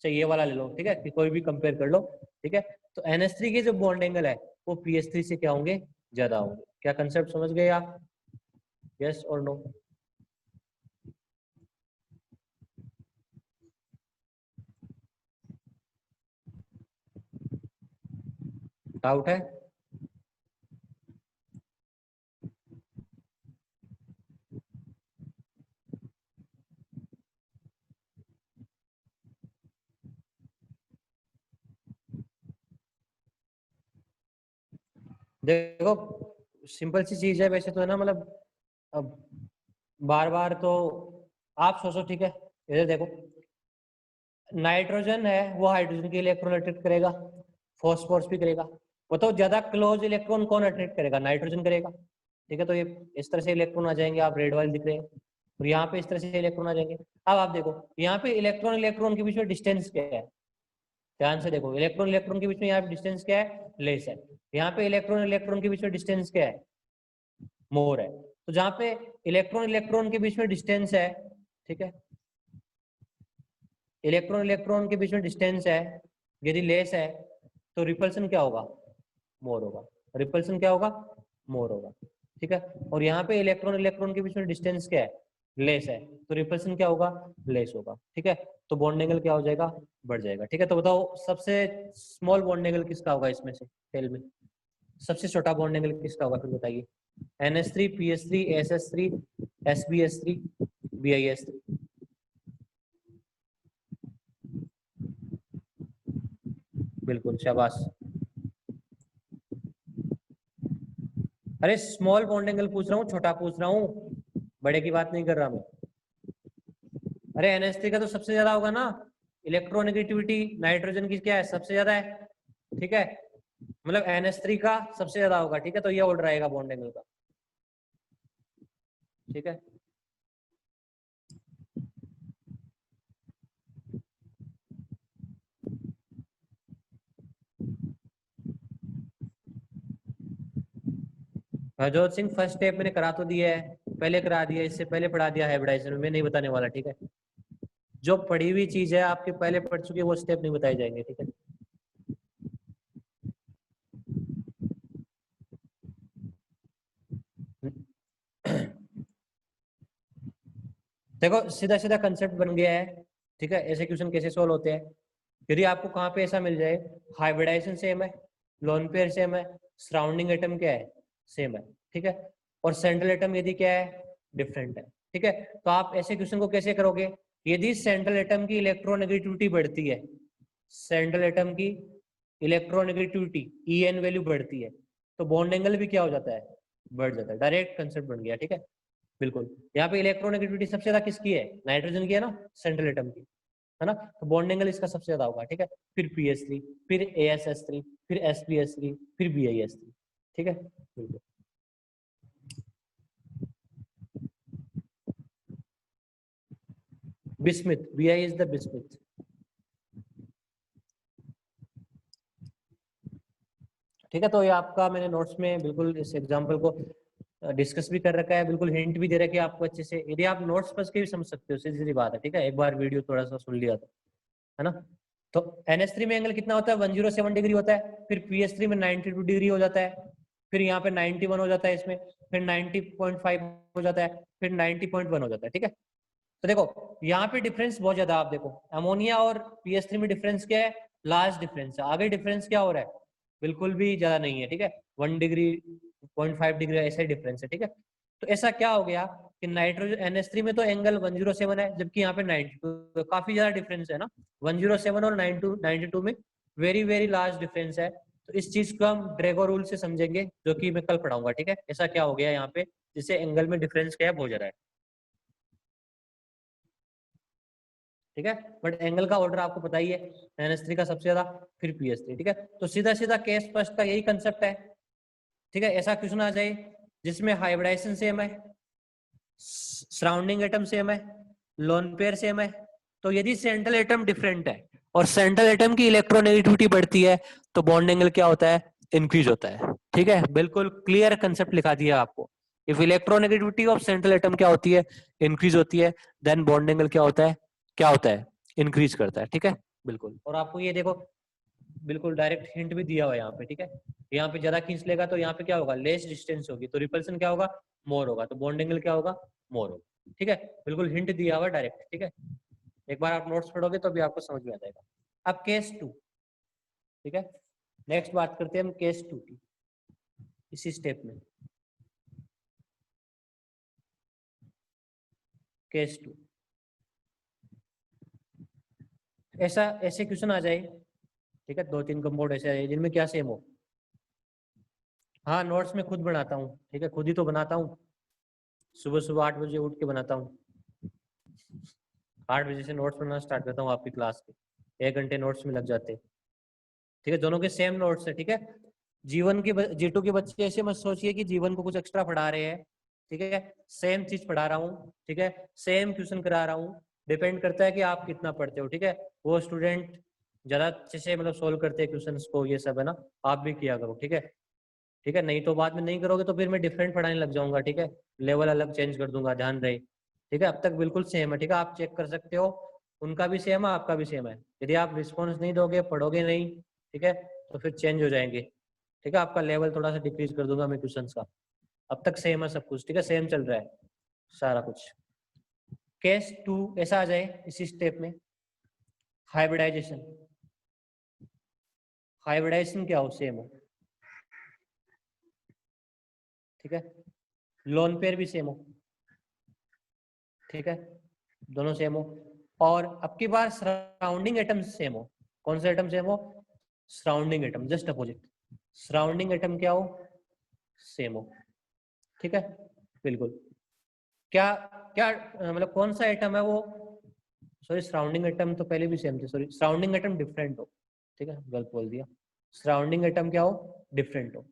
चाहे ये वाला ले लो, ठीक है, कि कोई भी कंपेयर कर लो, ठीक है। तो NH3 के जो बॉन्ड एंगल है वो PS3 से क्या होंगे, ज्यादा होंगे। क्या कंसेप्ट समझ गए आप, यस और नो, डाउट है। देखो सिंपल सी चीज है वैसे तो है ना, मतलब अब बार बार तो आप सोचो, ठीक है इधर देखो, नाइट्रोजन है वो हाइड्रोजन के इलेक्ट्रॉन अट्रैक्ट करेगा, फॉस्फोरस भी करेगा। बताओ ज्यादा क्लोज इलेक्ट्रॉन कौन अट्रैक्ट करेगा? नाइट्रोजन करेगा, ठीक है। तो ये इस तरह से इलेक्ट्रॉन आ जाएंगे, आप रेड वाले दिख रहे हैं, और यहाँ पे इस तरह से इलेक्ट्रॉन आ जाएंगे। अब आप देखो यहाँ पे इलेक्ट्रॉन इलेक्ट्रॉन के बीच में डिस्टेंस क्या है, ध्यान से देखो, इलेक्ट्रॉन इलेक्ट्रॉन के बीच में यहाँ पे डिस्टेंस क्या है? लेस है। यहाँ पे इलेक्ट्रॉन इलेक्ट्रॉन के बीच में डिस्टेंस क्या है? मोर है। तो जहाँ पे इलेक्ट्रॉन इलेक्ट्रॉन के बीच में डिस्टेंस है, ठीक है, इलेक्ट्रॉन इलेक्ट्रॉन के बीच में डिस्टेंस है, यदि लेस है तो रिपल्सन क्या होगा? मोर होगा। रिपल्सन क्या होगा? मोर होगा, ठीक है। और यहाँ पे इलेक्ट्रॉन इलेक्ट्रॉन के बीच में डिस्टेंस क्या है? लेस है, तो रिपल्सन क्या होगा? लेस होगा, ठीक है। तो बॉन्ड एंगल क्या हो जाएगा? बढ़ जाएगा, ठीक है। तो बताओ सबसे स्मॉल बॉन्ड एंगल किसका होगा इसमें से टेल में? सबसे छोटा बॉन्ड एंगल किसका होगा फिर बताइए? NH3 PS3 SS3 SbS3 BIS3। बिल्कुल शाबाश। अरे स्मॉल बॉन्ड एंगल पूछ रहा हूँ, छोटा पूछ रहा हूँ, बड़े की बात नहीं कर रहा मैं। अरे NH3 का तो सबसे ज्यादा होगा ना, इलेक्ट्रोनेगेटिविटी नाइट्रोजन की क्या है? सबसे ज्यादा है, ठीक है। मतलब NH3 का सबसे ज्यादा होगा, ठीक है। तो ये ऑर्डर आएगा बॉन्ड एंगल का, ठीक है। हरजोत सिंह फर्स्ट स्टेप मैंने करा तो दिया है, पहले करा दिया, इससे पहले पढ़ा दिया हाइब्रिडाइजेशन में, मैं नहीं बताने वाला, ठीक है। जो पढ़ी हुई चीज है आपके पहले पढ़ चुके वो स्टेप नहीं बताए जाएंगे, ठीक है। देखो सीधा सीधा कंसेप्ट बन गया है, ठीक है। ऐसे क्वेश्चन कैसे सोल्व होते हैं? यदि आपको कहाँ पे ऐसा मिल जाए, हाइब्रिडाइजेशन सेम है, लोन पेयर सेम है, सराउंडिंग एटम क्या है? सेम है, ठीक है। और सेंट्रल एटम यदि क्या है? डिफरेंट है, ठीक है। तो आप ऐसे क्वेश्चन को कैसे करोगे? यदि सेंट्रल एटम की इलेक्ट्रोनेगेटिविटी बढ़ती है, सेंट्रल एटम की इलेक्ट्रोनेगेटिविटी EN वैल्यू बढ़ती है, तो बॉन्ड एंगल भी क्या हो जाता है? बढ़ जाता है। डायरेक्ट कंसेप्ट बन गया, ठीक है। बिल्कुल। यहाँ पे इलेक्ट्रोनेगेटिविटी सबसे ज्यादा किसकी है? नाइट्रोजन की है ना, सेंट्रल एटम की, है ना। तो बॉन्ड एंगल इसका सबसे ज्यादा होगा, ठीक है। फिर PS3, फिर ASS3, फिर SbS3, फिर BIS3, ठीक है। बिल्कुल। Bismuth, BI is the bismuth, ठीक है। तो ये आपका मैंने नोट्स में बिल्कुल इस एग्जांपल को डिस्कस भी कर रखा है, बिल्कुल हिंट भी दे रखा है आपको अच्छे से। यदि आप नोट्स पढ़ के भी समझ सकते हो, सीधी सीधी बात है, ठीक है। एक बार वीडियो थोड़ा सा सुन लिया है ना। तो NH3 में एंगल कितना होता है? 107 डिग्री होता है। फिर PS3 में 92 डिग्री हो जाता है। फिर यहाँ पे 91 हो जाता है इसमें, फिर 90.5 हो जाता है, फिर 90.1 हो जाता है, ठीक है। तो देखो यहाँ पे डिफरेंस बहुत ज्यादा, आप देखो अमोनिया और PS3 में डिफरेंस क्या है? लार्ज डिफरेंस है। आगे डिफरेंस क्या हो रहा है? बिल्कुल भी ज्यादा नहीं है, ठीक है। 1 डिग्री 0.5 डिग्री ऐसा ही डिफरेंस है, ठीक है। तो ऐसा क्या हो गया कि नाइट्रोजन NH3 में तो एंगल 107 है, जबकि यहाँ पे 92, तो काफी ज्यादा डिफरेंस है ना। 107 और 92 में वेरी वेरी लार्ज डिफरेंस है। तो इस चीज को हम ड्रेगो रूल से समझेंगे, जो कि मैं कल पढ़ाऊंगा, ठीक है। ऐसा क्या हो गया यहाँ पे जिससे एंगल में डिफरेंस क्या है? बहुत ज्यादा है, ठीक है। बट एंगल का ऑर्डर आपको पता ही है, NH3 का सबसे ज्यादा, फिर PS3, ठीक है। तो सीधा सीधा केस फर्स्ट का यही कंसेप्ट है, ठीक है। ऐसा क्वेश्चन आ जाए जिसमें हाइब्रिडाइजेशन सेम है, सराउंडिंग एटम सेम है, लोन पेयर सेम है, तो यदि सेंट्रल एटम डिफरेंट है और सेंट्रल एटम की इलेक्ट्रोनेगेटिविटी बढ़ती है, तो बॉन्ड एंगल क्या होता है? इंक्रीज होता है, ठीक है। बिल्कुल क्लियर कंसेप्ट लिखा दिया आपको। If electronegativity of central atom क्या होती है? इंक्रीज होती है, देन बॉन्ड एंगल क्या होता है? क्या होता है? इंक्रीज करता है, ठीक है। बिल्कुल। और आपको ये देखो बिल्कुल डायरेक्ट हिंट भी दिया हुआ है यहाँ पे, ठीक है। यहाँ पे ज्यादा खींच लेगा तो यहाँ पे क्या होगा? लेस डिस्टेंस होगी, तो रिपल्सन क्या होगा? मोर होगा, तो बॉन्ड एंगल क्या होगा? मोर होगा, ठीक है। बिल्कुल हिंट दिया हुआ डायरेक्ट, ठीक है। एक बार आप नोट्स पढ़ोगे तो भी आपको समझ में आ जाएगा। अब केस 2, ठीक है। नेक्स्ट बात करते हैं हम केस 2 की, इसी स्टेप में। केस 2 ऐसा ऐसे क्वेश्चन आ जाए, ठीक है। 2-3 कंपाउंड ऐसे आ जाए जिनमें क्या सेम हो, हाँ नोट्स में खुद बनाता हूँ, ठीक है, खुद ही तो बनाता हूँ। सुबह सुबह 8 बजे उठ के बनाता हूँ। 8 बजे से नोट्स बनाना स्टार्ट करता हूँ आपकी क्लास के, 1 घंटे नोट्स में लग जाते हैं, ठीक है। दोनों के सेम नोट्स है, ठीक है। जीवन के G2 के बच्चे ऐसे मत सोचिए कि जीवन को कुछ एक्स्ट्रा पढ़ा रहे हैं, ठीक है। सेम चीज पढ़ा रहा हूँ, ठीक है, सेम क्वेश्चन करा रहा हूँ। डिपेंड करता है कि आप कितना पढ़ते हो, ठीक है। वो स्टूडेंट ज्यादा अच्छे से मतलब सोल्व करते हैं क्वेश्चन को, ये सब है ना, आप भी किया करो, ठीक है। ठीक है, नहीं तो बाद में नहीं करोगे तो फिर मैं डिफरेंट पढ़ाने लग जाऊंगा, ठीक है, लेवल अलग चेंज कर दूंगा, ध्यान रहे, ठीक है। अब तक बिल्कुल सेम है, ठीक है, आप चेक कर सकते हो, उनका भी सेम है, आपका भी सेम है। यदि आप रिस्पॉन्स नहीं दोगे, पढ़ोगे नहीं, ठीक है, तो फिर चेंज हो जाएंगे, ठीक है। आपका लेवल थोड़ा सा डिक्रीज कर दूंगा मैं क्वेश्चन का। अब तक सेम है सब कुछ, ठीक है, सेम चल रहा है सारा कुछ। केस 2 ऐसा आ जाए इसी स्टेप में, हाइब्रिडाइजेशन। हाइब्रिडाइजेशन क्या हो, सेम हो, ठीक है, लोन पेयर भी सेम हो, ठीक है, दोनों सेम हो। और अब की बार सराउंडिंग एटम सेम हो। कौन सा एटम सेम हो, surrounding atom, just opposite. Surrounding atom क्या हो, सेम हो, ठीक है, बिल्कुल। क्या क्या मतलब कौन सा एटम है वो, सॉरी सराउंडिंग एटम तो पहले भी सेम थे, सॉरी सराउंडिंग एटम डिफरेंट हो, ठीक है, गलत बोल दिया। सराउंडिंग एटम क्या हो, डिफरेंट हो।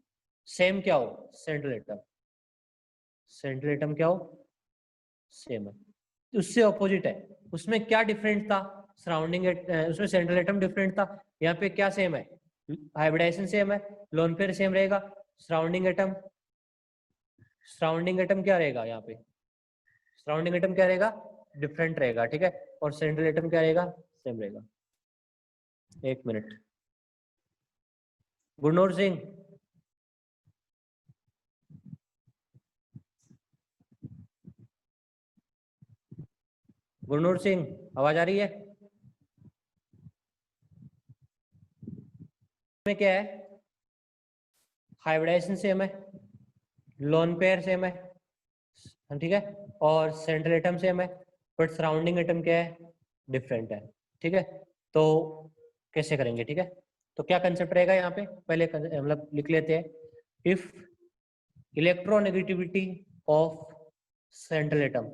सेम क्या हो, सेंट्रल एटम। सेंट्रल एटम क्या हो, सेम है। उससे ऑपोजिट है, उसमें क्या डिफरेंट था, सराउंडिंग उसमें सेंट्रल एटम डिफरेंट था, यहाँ पे क्या सेम है, हाइब्रिडाइजेशन सेम है, लोन पेयर सेम रहेगा। सराउंडिंग एटम, सराउंडिंग एटम क्या रहेगा यहाँ पे, सराउंडिंग एटम क्या रहेगा, डिफरेंट रहेगा, ठीक है। और सेंट्रल एटम क्या रहेगा, सेम रहेगा। एक मिनट, गुरनूर सिंह, गुरनूर सिंह, आवाज आ रही है, में क्या है, हाइब्रिडाइजेशन सेम है, लोन पेयर सेम है, ठीक है, और सेंट्रल एटम सेम है, बट सराउंडिंग एटम क्या है, डिफरेंट है, ठीक है। तो कैसे करेंगे, ठीक है। तो क्या कंसेप्ट रहेगा यहाँ पे, पहले मतलब लिख लेते हैं। If electronegativity of central atom,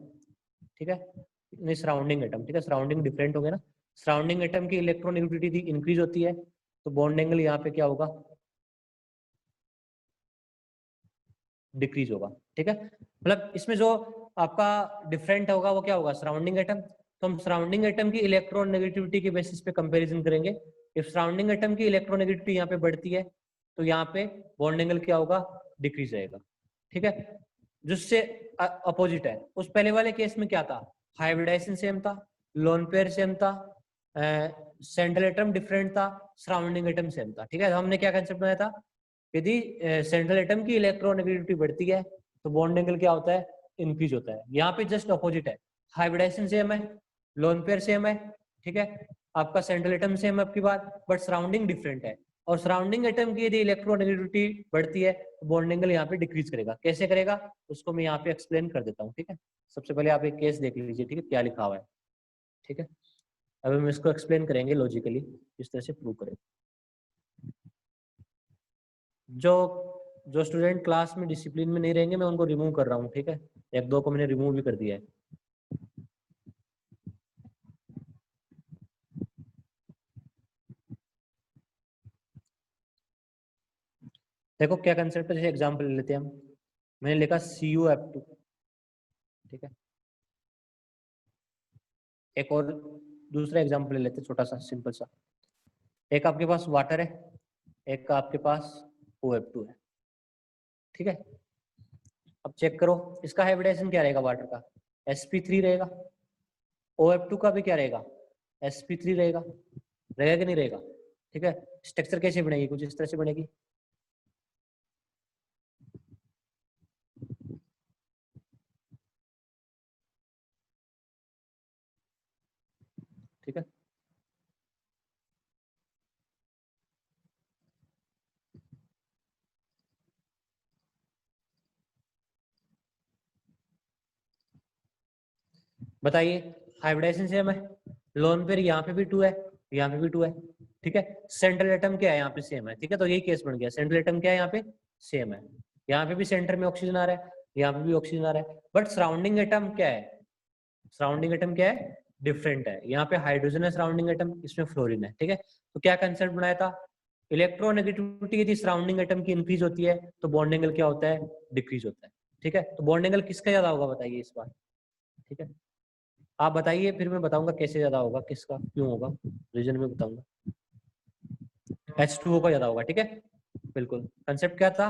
ठीक है, नहीं सराउंडिंग एटम, ठीक है, सराउंडिंग डिफरेंट हो गया ना, सराउंडिंग एटम की इलेक्ट्रोनेगेटिविटी इंक्रीज होती है, तो बॉन्ड एंगल यहाँ पे क्या होगा, डिक्रीज होगा, ठीक है। मतलब इसमें जो आपका डिफरेंट होगा वो क्या होगा, सराउंडिंग एटम। तो हम सराउंडिंग एटम की इलेक्ट्रोनेगेटिविटी के बेसिस पे कंपैरिजन करेंगे। इफ सराउंडिंग एटम की इलेक्ट्रोनेगेटिविटी यहाँ पे बढ़ती है तो यहाँ पे बॉन्ड एंगल क्या होगा, डिक्रीज रहेगा, ठीक है। जिससे अपोजिट है, उस पहले वाले केस में क्या था, हाइब्रिडाइजेशन सेम था, लोन पेयर सेम था, सेंट्रल एटम डिफरेंट था, सराउंडिंग एटम सेम था, ठीक है। हमने क्या कंसेप्ट बनाया था, यदि सेंट्रल एटम की इलेक्ट्रोनेगेटिविटी बढ़ती है तो बॉन्ड एंगल क्या होता है, इंक्रीज होता है। यहाँ पे जस्ट अपोजिट है, हाइब्रिडाइजेशन सेम है, लोन पेयर सेम है, ठीक है, आपका सेंट्रल एटम सेम है आपकी बात, बट सराउंडिंग डिफरेंट है। और सराउंडिंग एटम की यदि इलेक्ट्रोनेगेटिविटी बढ़ती है तो बॉन्ड एंगल यहाँ पे डिक्रीज करेगा। कैसे करेगा उसको मैं यहाँ पे एक्सप्लेन कर देता हूँ, ठीक है। सबसे पहले आप एक केस देख लीजिए, ठीक है, क्या लिखा हुआ है, ठीक है। अब हम इसको एक्सप्लेन करेंगे लॉजिकली, इस तरह से प्रूव करेंगे। जो जो स्टूडेंट क्लास में डिसिप्लिन में नहीं रहेंगे मैं उनको रिमूव कर रहा हूँ, ठीक है, एक दो को मैंने रिमूव भी कर दिया है। देखो क्या कंसेप्ट है, जैसे एग्जांपल ले लेते हैं हम, मैंने लिखा CuF2, ठीक है। एक और दूसरा एग्जांपल ले लेते हैं, छोटा सा सिंपल सा। एक आपके पास वाटर है, एक आपके पास OF2 है, ठीक है। अब चेक करो इसका हाइब्रिडाइजेशन क्या रहेगा, वाटर का sp3 रहेगा, OF2 का भी क्या रहेगा, sp3 रहेगा, रहेगा कि नहीं रहेगा, ठीक है। स्ट्रक्चर कैसे बनेगी, कुछ इस तरह से बनेगी, ठीक है। बताइए, हाइब्रिडाइजेशन सेम है, लोन पेयर यहाँ पे भी 2 है, यहाँ पे भी 2 है, ठीक है। सेंट्रल एटम क्या है यहाँ पे, सेम है, ठीक है। तो यही केस बन गया, सेंट्रल एटम क्या है यहाँ पे, सेम है, यहाँ पे भी सेंटर में ऑक्सीजन आ रहा है, यहाँ पे भी ऑक्सीजन आ रहा है, बट सराउंडिंग एटम क्या है, सराउंडिंग एटम क्या है, डिफरेंट है। यहाँ पे हाइड्रोजन है सराउंडिंग एटम, इसमें फ्लोरीन है, ठीक है। तो क्या कंसेप्ट बनाया था, इलेक्ट्रोनेगेटिविटी यदि सराउंडिंग एटम की इंक्रीज होती है तो बॉन्ड एंगल क्या होता है, डिक्रीज होता है, ठीक है। तो बॉन्ड एंगल किसका ज्यादा होगा बताइए इस बार, ठीक है। आप बताइए, फिर मैं बताऊंगा कैसे ज्यादा होगा, किसका क्यों होगा, रीजन में बताऊंगा। H2O का ज्यादा होगा, ठीक है, बिल्कुल। कंसेप्ट क्या था,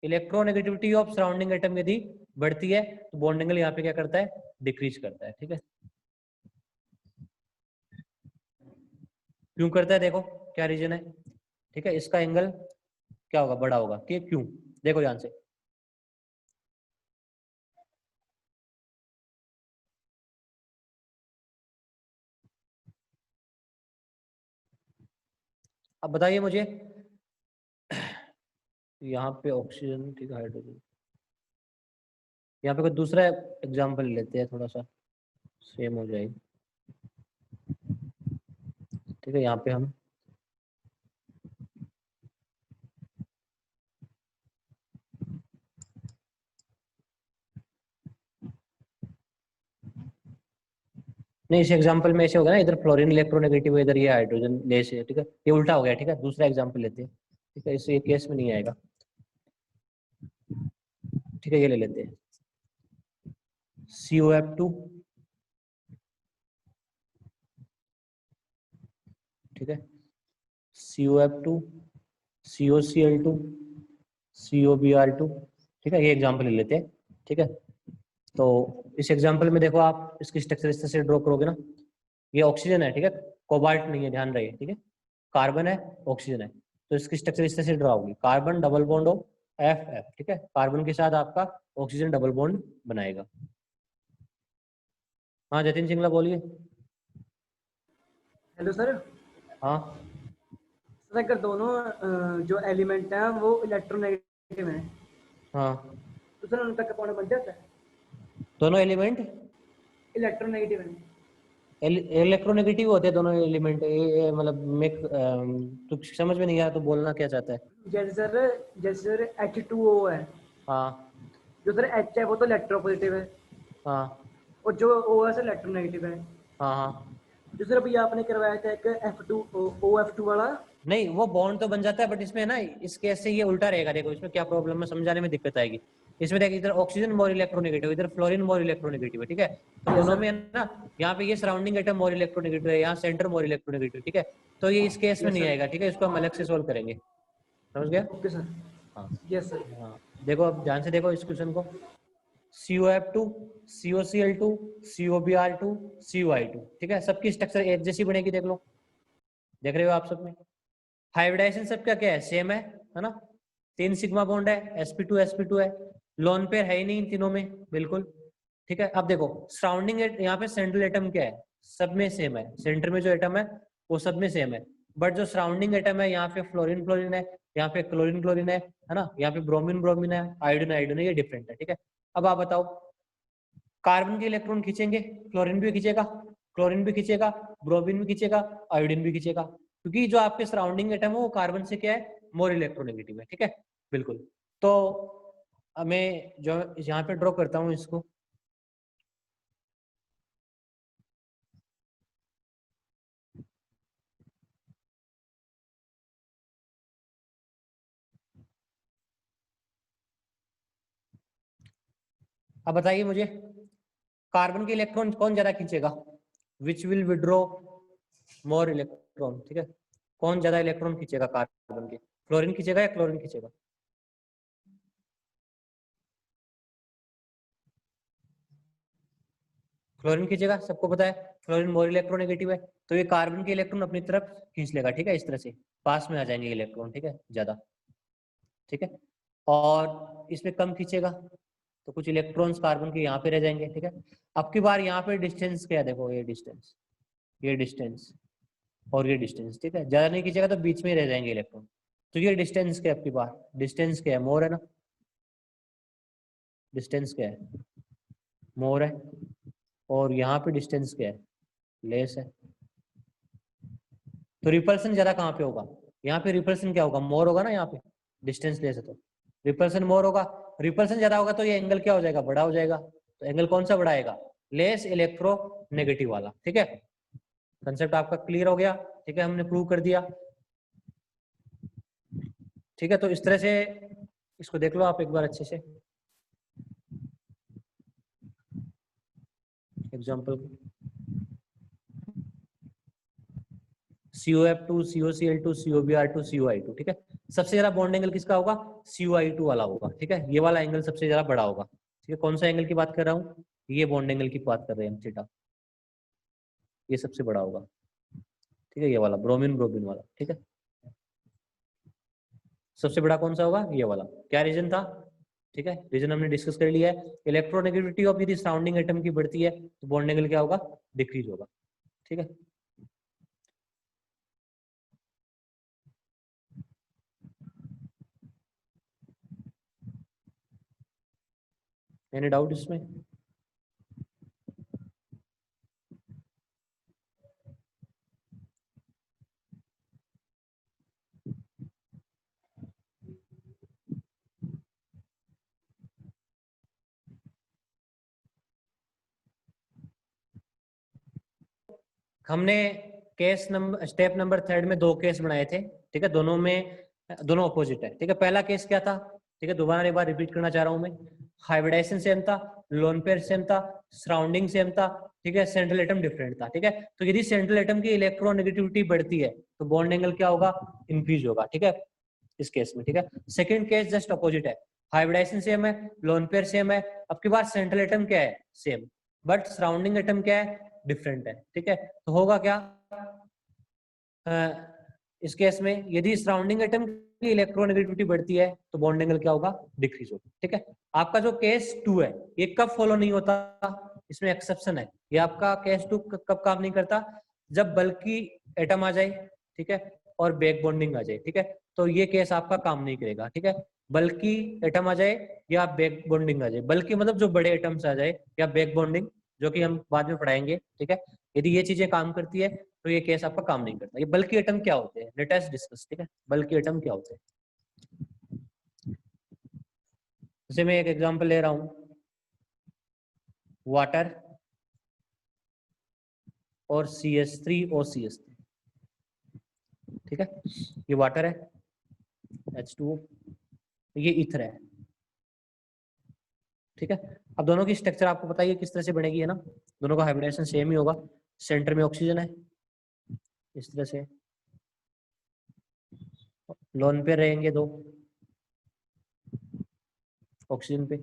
इलेक्ट्रोनेगेटिविटी ऑफ सराउंडिंग एटम यदि बढ़ती है तो बॉन्ड एंगल यहाँ पे क्या करता है, डिक्रीज करता है, ठीक है। क्यों करता है, देखो क्या रीजन है, ठीक है। इसका एंगल क्या होगा, बड़ा होगा, कि क्यों, देखो ध्यान से। अब बताइए मुझे, यहाँ पे ऑक्सीजन, ठीक है, हाइड्रोजन, यहाँ पे कोई दूसरा एग्जाम्पल लेते हैं, थोड़ा सा सेम हो जाएगी, ठीक है। यहाँ पे हम नहीं, इस एग्जांपल में ऐसे होगा ना, इधर फ्लोरीन इलेक्ट्रोनेगेटिव है, इधर ये हाइड्रोजन लेस है, ठीक है, ये उल्टा हो गया, ठीक है। दूसरा एग्जांपल लेते हैं, ठीक है, इस केस में नहीं आएगा, ठीक है। ये ले लेते हैं COF2, ठीक है, COF2, COCl2, COBr2, ठीक है। ये एग्जांपल ले लेते हैं, ठीक है। तो इस एग्जांपल में देखो, आप इसकी स्ट्रक्चर इस तरह से ड्रॉ करोगे ना, ये ऑक्सीजन है, ठीक है, कोबाल्ट नहीं है, ध्यान रहे, ठीक है। कार्बन है, ऑक्सीजन है, तो इसकी स्ट्रक्चर इस तरह से ड्रॉ होगी, carbon double bond of F, ठीक है। कार्बन के साथ आपका ऑक्सीजन डबल बॉन्ड बनाएगा। हाँ जतिन सिंगला बोलिए। Hello sir. हाँ सर अगर दोनों जो एलिमेंट हैं वो इलेक्ट्रोनेगेटिव हैं हाँ, तो सर उनका कंपाउंड बन जाता है, दोनों एलिमेंट इलेक्ट्रोनेगेटिव है। इलेक्ट्रोनेगेटिव होते हैं दोनों एलिमेंट, मतलब मेक, तो समझ में नहीं आया तो बोलना क्या चाहता है। जैसे सर H2O है, हाँ जो सर H है वो तो इलेक्ट्रोपॉजिटिव है, हाँ और जो O है सर इलेक्ट्रोनेगेटिव है। हाँ हाँ, जो सर अभी आपने करवाया था एक OF2 वाला, नहीं वो बॉन्ड तो बन जाता है, बट इसमें ना इस केस से ये उल्टा रहेगा, देखो इसमें क्या प्रॉब्लम है, समझाने में दिक्कत आएगी। इसमें देख, इधर ऑक्सीजन मोर इलेक्ट्रोनेगेटिव, इधर फ्लोरीन मोर इलेक्ट्रोनेगेटिव है, ठीक है। तो यस दोनों सर, में ना, यहाँ पे ये सराउंडिंग एटम मोर इलेक्ट्रोनेगेटिव है, यहाँ सेंटर मोर इलेक्ट्रोनेगेटिव, ठीक है। तो ये इस केस में यस नहीं सर, आएगा, ठीक है, इसको हम अलग से सोल्व करेंगे, समझ गया। ओके सर, हाँ यस सर, हाँ, देखो अब ध्यान से देखो इस क्वेश्चन को, COF2, COCl2, COBr2, COI2, ठीक है। सबकी स्ट्रक्चर एक जैसी बनेगी, देख लो, देख रहे हो आप सब में। हाइब्रिडाइजेशन सब क्या क्या है, सेम है ना। 3 सिग्मा बॉन्ड है, sp2 है, लोन पेयर है ही नहीं इन तीनों में, बिल्कुल, ठीक है। अब देखो सराउंडिंग यहाँ पे सेंट्रल एटम क्या है, सब में सेम है, सेंटर में जो एटम है वो सब में सेम है, बट जो सराउंडिंग एटम है, यहाँ पे फ्लोरीन फ्लोरीन है, यहाँ पे क्लोरीन क्लोरीन है ना, यहाँ पे ब्रोमीन ब्रोमीन है, आयोडीन आयोडीन है, ये डिफरेंट है, ठीक है। अब आप बताओ, कार्बन के इलेक्ट्रॉन खींचेंगे, फ्लोरीन भी खींचेगा, क्लोरीन भी खींचेगा, ब्रोमीन भी खींचेगा, आयोडीन भी खींचेगा, क्योंकि जो आपके सराउंडिंग एटम है वो कार्बन से क्या है, मोर इलेक्ट्रोनेगेटिव है, ठीक है, बिल्कुल। तो मैं जो यहाँ पे ड्रॉ करता हूँ इसको, अब बताइए मुझे, कार्बन के इलेक्ट्रॉन कौन ज्यादा खींचेगा, which will withdraw more electron, ठीक है। कौन ज्यादा इलेक्ट्रॉन खींचेगा कार्बन के, फ्लोरीन खींचेगा या क्लोरीन खींचेगा। क्लोरीन खींचेगा, सबको पता है, क्लोरीन मोर इलेक्ट्रोनेगेटिव है, तो ये कार्बन के इलेक्ट्रॉन अपनी तरफ खींच लेगा, ठीक है, इस तरह से पास में आ जाएंगे इलेक्ट्रॉन, ठीक है, ज्यादा, ठीक है। और इसमें कम खींचेगा तो कुछ इलेक्ट्रॉन्स कार्बन के यहाँ पे रह जाएंगे, ठीक है। अब की बार यहाँ पे डिस्टेंस क्या है, देखो ये डिस्टेंस, ये डिस्टेंस और ये डिस्टेंस, ठीक है, ज्यादा नहीं खींचेगा तो बीच में रह जाएंगे इलेक्ट्रॉन। तो ये डिस्टेंस क्या है, आपकी बार डिस्टेंस क्या है, मोर है ना, डिस्टेंस क्या है, मोर है, और यहाँ पे डिस्टेंस क्या है, लेस है। तो रिपल्सन ज्यादा कहाँ पे होगा, यहाँ पे रिपल्सन क्या होगा, मोर होगा ना यहाँ पे, डिस्टेंस लेस है तो रिपल्सन मोर होगा, रिपल्सन ज्यादा होगा तो ये एंगल क्या हो जाएगा, बड़ा हो जाएगा। तो एंगल कौन सा बड़ा आएगा, लेस इलेक्ट्रोनेगेटिव वाला। ठीक है, कंसेप्ट आपका क्लियर हो गया। ठीक है, हमने प्रूव कर दिया। ठीक है, तो इस तरह से इसको देख लो आप एक बार अच्छे से एग्जांपल को। COF2 COCl2 COBr2 COI2। ठीक है, सबसे ज्यादा बॉन्ड एंगल किसका होगा, COI2 वाला होगा। ठीक है, ये वाला एंगल सबसे ज्यादा बड़ा होगा। ठीक है, कौन सा एंगल की बात कर रहा हूँ, ये बॉन्ड एंगल की बात कर रहे हैं हम, थीटा, ये सबसे बड़ा होगा। ठीक है, ये वाला ब्रोमीन ब्रोमीन वाला। ठीक है, सबसे बड़ा कौन सा होगा, ये वाला। क्या रीजन था, ठीक है, रीजन हमने डिस्कस कर लिया है। इलेक्ट्रोनेगेटिविटी ऑफ यदि सराउंडिंग एटम की बढ़ती है तो बॉन्ड एंगल क्या होगा, डिक्रीज होगा। ठीक है, एनी डाउट इसमें। हमने केस नंबर स्टेप नंबर 3 में 2 केस बनाए थे। ठीक है, दोनों अपोजिट है। ठीक है, पहला केस क्या था, ठीक है, दोबारा एक बार रिपीट करना चाह रहा हूं मैं। हाइब्रिडाइजेशन सेम था, लोन पेयर सेम था, सराउंडिंग सेम था। ठीक है, सेंट्रल एटम डिफरेंट था। ठीक है, तो यदि सेंट्रल एटम की इलेक्ट्रोनेगेटिविटी बढ़ती है तो बॉन्ड एंगल क्या होगा, इंक्रीज होगा। ठीक है, इस केस में। ठीक है, सेकंड केस जस्ट अपोजिट है, हाइब्रिडाइजेशन सेम है, लोन पेयर सेम है, अब की बार सेंट्रल एटम क्या है, सेम, बट सराउंडिंग एटम क्या है, डिफरेंट है। ठीक है, तो होगा क्या, इस केस में यदि सराउंडिंग एटम की इलेक्ट्रोनेगेटिविटी बढ़ती है तो बॉन्ड एंगल क्या होगा, डिक्रीज होगा। ठीक है, आपका जो केस 2 है ये कब फॉलो नहीं होता, इसमें एक्सेप्शन है। ये आपका केस 2 कब काम नहीं करता, जब बल्कि एटम आ जाए, ठीक है, और बैक बॉन्डिंग आ जाए। ठीक है, तो ये केस आपका काम नहीं करेगा। ठीक है, बल्कि एटम आ जाए या बैक बॉन्डिंग आ जाए, बल्कि मतलब जो बड़े एटम्स आ जाए या बैक बॉन्डिंग, जो कि हम बाद में पढ़ाएंगे। ठीक है, यदि ये चीजें काम करती है तो ये केस आपका काम नहीं करता। ये बल्कि एटम क्या होते हैं, लेट अस डिस्कस। ठीक है, बल्कि एटम क्या होते हैं, जैसे मैं एक एग्जांपल ले रहा हूं, वाटर और CH3OCH3। ठीक है, ये वाटर है, H2O, ये ईथर है। ठीक है, अब दोनों की स्ट्रक्चर आपको पता ही है किस तरह से बनेगी, है ना, दोनों का हाइब्रिडेशन सेम ही होगा। सेंटर में ऑक्सीजन है, इस तरह से लोन पे रहेंगे 2 ऑक्सीजन पे।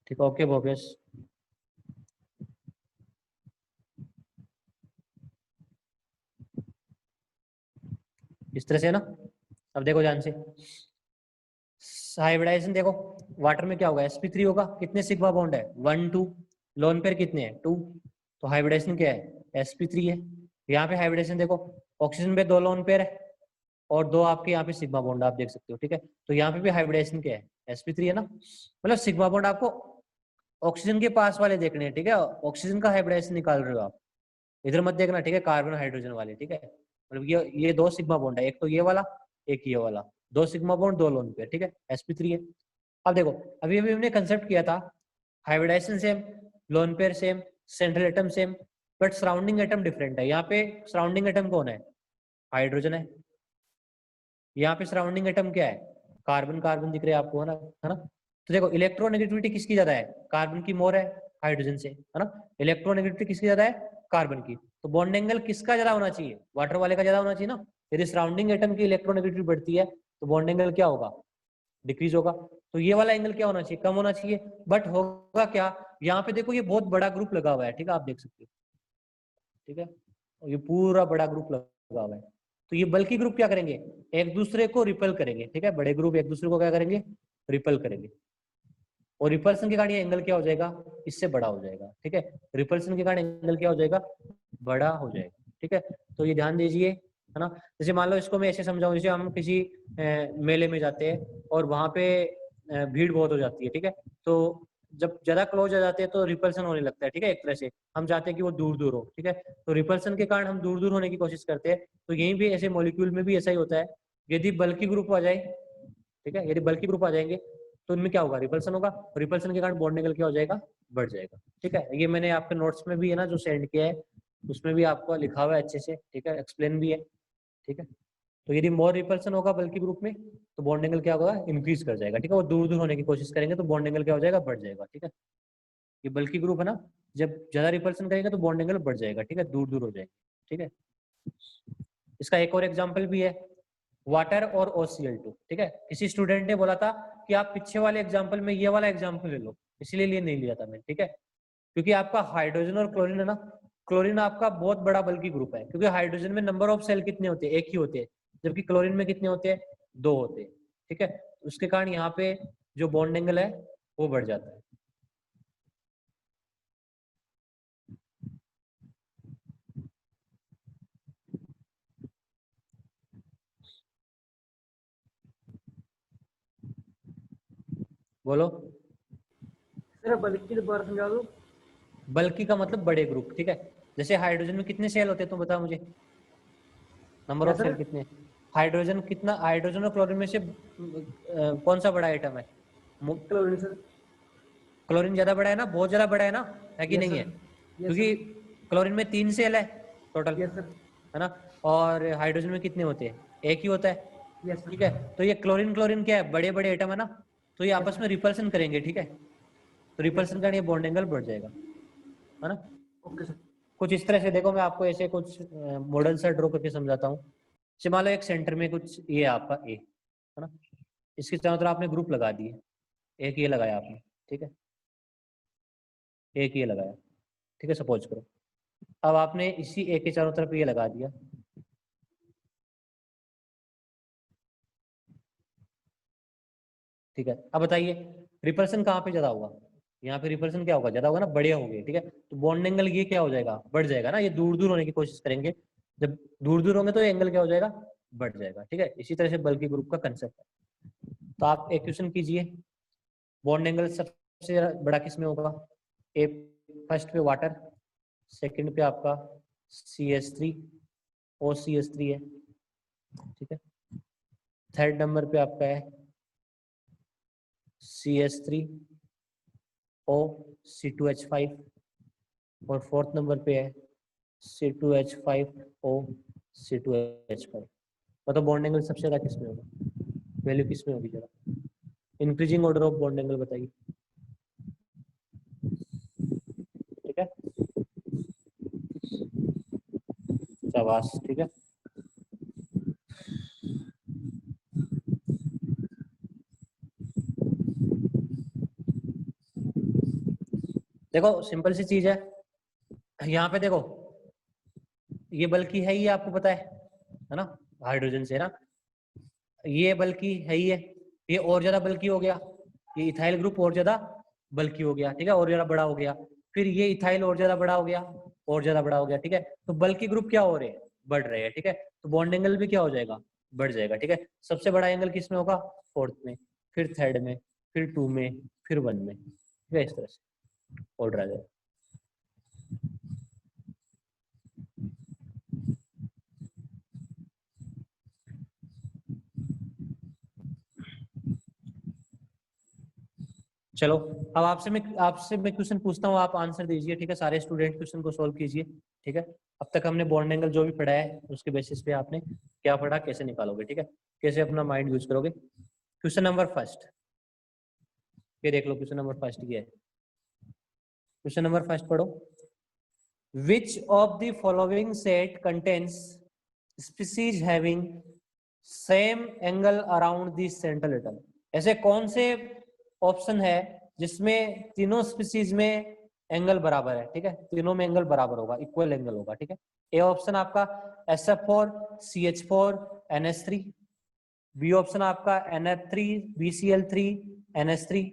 ठीक है, ओके भोपेश, इस तरह से ना। अब देखो ध्यान से, हाइब्रिडाइजेशन देखो, वाटर में क्या होगा, sp3 होगा, कितने सिग्मा बॉन्ड है, 1 2, लोन पेयर कितने हैं, 2, तो हाइब्रिडाइजेशन क्या है, sp3 है। यहाँ पे हाइब्रिडाइजेशन देखो, ऑक्सीजन पे 2 लोन पेयर है और 2 आपके यहाँ पे सिग्मा बॉन्ड आप देख सकते हो। ठीक है, तो यहाँ पे भी हाइब्रिडाइजेशन क्या है, sp3 है ना, मतलब सिग्मा बॉन्ड आपको ऑक्सीजन के पास वाले देखने हैं। ठीक है, ऑक्सीजन का हाइब्रिडाइजेशन निकाल रहे हो आप, इधर मत देखना। ठीक है, कार्बन हाइड्रोजन वाले। ठीक है, मतलब ये 2 सिग्मा बॉन्ड है, एक तो ये वाला एक ये वाला, 2 सिग्मा बॉन्ड 2 लोन पेयर। ठीक है, sp3 है। अब देखो, अभी अभी हमने कंसेप्ट किया था, hybridisation same, lone pair same, central atom same, but surrounding atom different है। यहाँ पे सराउंडिंग एटम कौन है, हाइड्रोजन है। यहाँ पे सराउंडिंग एटम क्या है, कार्बन कार्बन दिख रहे हैं आपको, है ना। तो देखो, इलेक्ट्रोनेगेटिविटी किसकी ज्यादा है, कार्बन की मोर है हाइड्रोजन से, है ना। इलेक्ट्रोनेगेटिविटी किसकी ज्यादा है, कार्बन की। तो बॉन्ड एंगल किसका ज्यादा होना चाहिए, वाटर वाले का ज्यादा होना चाहिए ना। यदि सराउंडिंग एटम की इलेक्ट्रोनेगेटिविटी बढ़ती है तो बॉन्ड एंगल क्या होगा, डिक्रीज होगा। तो ये वाला एंगल क्या होना चाहिए, कम होना चाहिए। बट होगा क्या, यहाँ पे देखो ये बहुत बड़ा ग्रुप लगा हुआ है। ठीक है, आप देख सकते हो। ठीक है, और ये पूरा बड़ा ग्रुप लगा हुआ है, तो ये बल्कि ग्रुप क्या करेंगे, एक दूसरे को रिपल करेंगे। ठीक है, बड़े ग्रुप एक दूसरे को क्या करेंगे, रिपल करेंगे, और रिपल्सन के कारण ये एंगल क्या हो जाएगा, इससे बड़ा हो जाएगा। ठीक है, रिपल्सन के कारण एंगल क्या हो जाएगा, बड़ा हो जाएगा। ठीक है, तो ये ध्यान दीजिए, है ना। जैसे मान लो इसको मैं ऐसे समझाऊं, जैसे हम किसी मेले में जाते हैं और वहां पे भीड़ बहुत हो जाती है। ठीक है, तो जब ज्यादा क्लोज आ जाते हैं तो रिपल्सन होने लगता है, ठीक है। एक तरह से हम चाहते हैं कि वो दूर दूर हो, ठीक है। तो रिपल्सन के कारण हम दूर दूर होने की कोशिश करते हैं। तो यहीं भी ऐसे मॉलिक्यूल में भी ऐसा ही होता है। यदि बल्कि ग्रुप आ जाए, ठीक है, यदि बल्कि ग्रुप आ जाएंगे तो उनमें क्या होगा, रिपल्सन होगा। रिपल्सन के कारण बॉन्ड एंगल क्या हो जाएगा, बढ़ जाएगा, ठीक है। ये मैंने आपके नोट्स में भी है ना जो सेंड किया है, उसमें भी आपको लिखा हुआ है अच्छे से, ठीक है, एक्सप्लेन भी है, ठीक है। तो यदि मोर रिपल्सन होगा बल्कि ग्रुप में तो बॉन्ड एंगल क्या होगा, इंक्रीज कर जाएगा, ठीक है। वो दूर दूर होने की कोशिश करेंगे तो बॉन्ड एंगल क्या हो जाएगा, बढ़ जाएगा, ठीक है। ये बल्कि ग्रुप है ना, जब ज्यादा रिपल्सन करेगा तो बॉन्ड एंगल बढ़ जाएगा, ठीक है, दूर दूर हो जाएगा, ठीक है। इसका एक और एग्जाम्पल भी है, वाटर और OCl2, ठीक है। किसी स्टूडेंट ने बोला था कि आप पीछे वाले एग्जाम्पल में ये वाला एग्जाम्पल ले लो, इसलिए नहीं लिया था मैं, ठीक है। क्योंकि आपका हाइड्रोजन और क्लोरीन है ना, क्लोरीन आपका बहुत बड़ा बल्कि ग्रुप है, क्योंकि हाइड्रोजन में नंबर ऑफ सेल कितने होते हैं, एक ही होते हैं, जबकि क्लोरीन में कितने होते हैं, 2 होते हैं, ठीक है। उसके कारण यहाँ पे जो बॉन्ड एंगल है वो बढ़ जाता है। बोलो। सर बल्कि दोबारा समझा दो। बल्कि का मतलब बड़े ग्रुप, ठीक है। जैसे हाइड्रोजन में कितने सेल होते हैं तुम बताओ मुझे, नंबर क्या ऑफ सर? सेल कितने। हाइड्रोजन कितना, हाइड्रोजन और क्लोरीन में से कौन सा बड़ा आइटम है। Chlorine sir. क्लोरीन ज्यादा बड़ा है ना, बहुत ज्यादा बड़ा है कि यस नहीं है। सर। यस क्योंकि सर। क्लोरीन में 3 सेल है टोटल, यस सर। है ना। और हाइड्रोजन में कितने होते हैं, एक ही होता है, यस ठीक सर। है। तो ये क्लोरीन क्लोरीन क्या है, बड़े बड़े एटम है ना, तो ये यस आपस सर। में रिपल्सन करेंगे, ठीक है। तो यस रिपल्सन सर। का ये बॉन्ड एंगल बढ़ जाएगा, है ना। Okay sir. कुछ इस तरह से देखो, मैं आपको ऐसे कुछ मॉडल सा ड्रॉ करके समझाता हूँ। जैसे मान लो एक सेंटर में कुछ ये है आपका ए, है ना। इसके चारों तरफ आपने ग्रुप लगा दिए, एक ये लगाया आपने, ठीक है, एक ये लगाया, ठीक है, सपोज करो। अब आपने इसी ए के चारों तरफ ये लगा दिया, ठीक है। अब बताइए रिपल्सन कहाँ पे ज्यादा होगा, यहाँ पे रिपल्सन क्या होगा, ज्यादा होगा ना, बड़े होंगे, ठीक है। तो बॉन्ड एंगल ये क्या हो जाएगा, बढ़ जाएगा ना, ये दूर दूर होने की कोशिश करेंगे। जब दूर दूर होंगे तो एंगल क्या हो जाएगा, बढ़ जाएगा, ठीक है। इसी तरह से बल्कि ग्रुप का कंसेप्ट है। तो आप एक क्वेश्चन कीजिए, बॉन्ड एंगल सबसे बड़ा किस में होगा। ए फर्स्ट पे वाटर, सेकंड पे आपका CH3 OCH3 है, ठीक है। थर्ड नंबर पे आपका है CH3 O C2H5, और फोर्थ नंबर पे है C2H5 OC2H5। मतलब बॉन्ड एंगल सबसे ज्यादा किस में होगा, वैल्यू किस में होगी जरा, increasing order of bond angle बताइए, ठीक है, शाबाश, ठीक है। देखो सिंपल सी चीज है, यहाँ पे देखो ये बल्कि है ही, आपको पता है ना, हाइड्रोजन से ना, ये बल्कि है ही है, ये और ज्यादा बल्कि हो गया, ये इथाइल ग्रुप और ज्यादा बल्कि हो गया, ठीक है, और ज्यादा बड़ा हो गया। फिर ये इथाइल और ज्यादा बड़ा हो गया, और ज्यादा बड़ा हो गया, ठीक है। तो बल्कि ग्रुप क्या हो रहे हैं, बढ़ रहे हैं, ठीक है। तो बॉन्ड एंगल भी क्या हो जाएगा, बढ़ जाएगा, ठीक है। सबसे बड़ा एंगल किस में होगा, फोर्थ में, फिर थर्ड में, फिर 2 में, फिर 1 में, ठीक है, इस तरह से ऑर्डर आ जाएगा। चलो अब आपसे मैं क्वेश्चन पूछता हूँ, आप आंसर दीजिए, ठीक है। सारे स्टूडेंट क्वेश्चन को सोल्व कीजिए, ठीक है। अब तक हमने बॉन्ड एंगल जो भी पढ़ा है उसके बेसिस पे आपने क्या पढ़ा, कैसे निकालोगे, ठीक है, कैसे अपना माइंड यूज करोगे। क्वेश्चन नंबर फर्स्ट, ये देख लो, क्वेश्चन नंबर फर्स्ट ये है। क्वेश्चन नंबर फर्स्ट पढ़ो, which of the following set contains species having same angle around the central atom. ऐसे कौन से ऑप्शन है जिसमें तीनों स्पीसीज में एंगल बराबर है, ठीक है, तीनों में एंगल बराबर होगा, इक्वल एंगल होगा, ठीक है। ए ऑप्शन आपका SF4 CH4 NH3, B option आपका NF3 BCl3 NH3,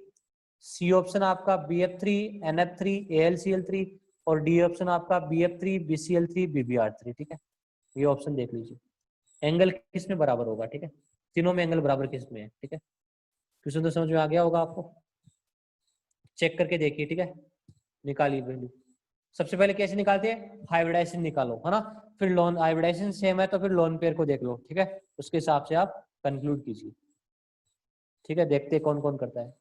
C option आपका BF3 NF3 AlCl3, और डी ऑप्शन आपका BF3 BCl3 BBr3, ठीक है। ये ऑप्शन देख लीजिए, एंगल किस में बराबर होगा, ठीक है, तीनों में एंगल बराबर किस में है, ठीक है। क्वेश्चन तो समझ में आ गया होगा आपको। चेक करके देखिए, ठीक है, निकालिए वैल्यू। सबसे पहले कैसे निकालते हैं, हाइब्रिडाइजेशन निकालो, है ना, फिर लोन हाइब्रिडाइजेशन सेम है तो फिर लोन पेयर को देख लो, ठीक है, उसके हिसाब से आप कंक्लूड कीजिए, ठीक है। देखते हैं कौन कौन करता है।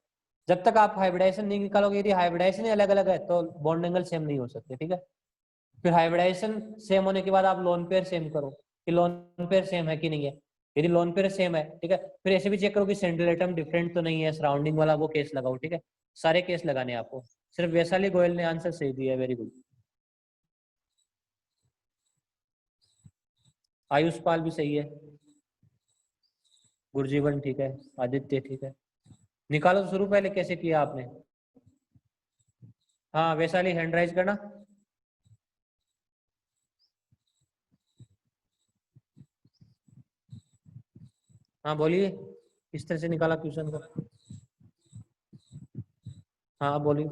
जब तक आप हाइब्रिडाइजेशन नहीं निकालोगे, यदि हाइब्रिडाइजेशन ही अलग अलग है तो बॉन्ड एंगल सेम नहीं हो सकते, ठीक है। फिर हाइब्रिडाइजेशन सेम होने के बाद आप लोन पेयर सेम करो कि लोन पेयर सेम है कि नहीं है। यदि लोन पेयर सेम है, ठीक है, फिर ऐसे भी चेक करो कि सेंट्रल एटम डिफरेंट तो नहीं है, सराउंडिंग वाला वो केस लगाओ, ठीक है। सारे केस लगाने हैं आपको। सिर्फ वैशाली गोयल ने आंसर सही दिया है, वेरी गुड। आयुष पाल भी सही है, गुरजीवन ठीक है, आदित्य ठीक है। निकालो तो शुरू पहले कैसे किया आपने। हाँ वैशाली हैंड राइज करना। हाँ बोलिए, किस तरह से निकाला क्वेश्चन को। हाँ बोलिए।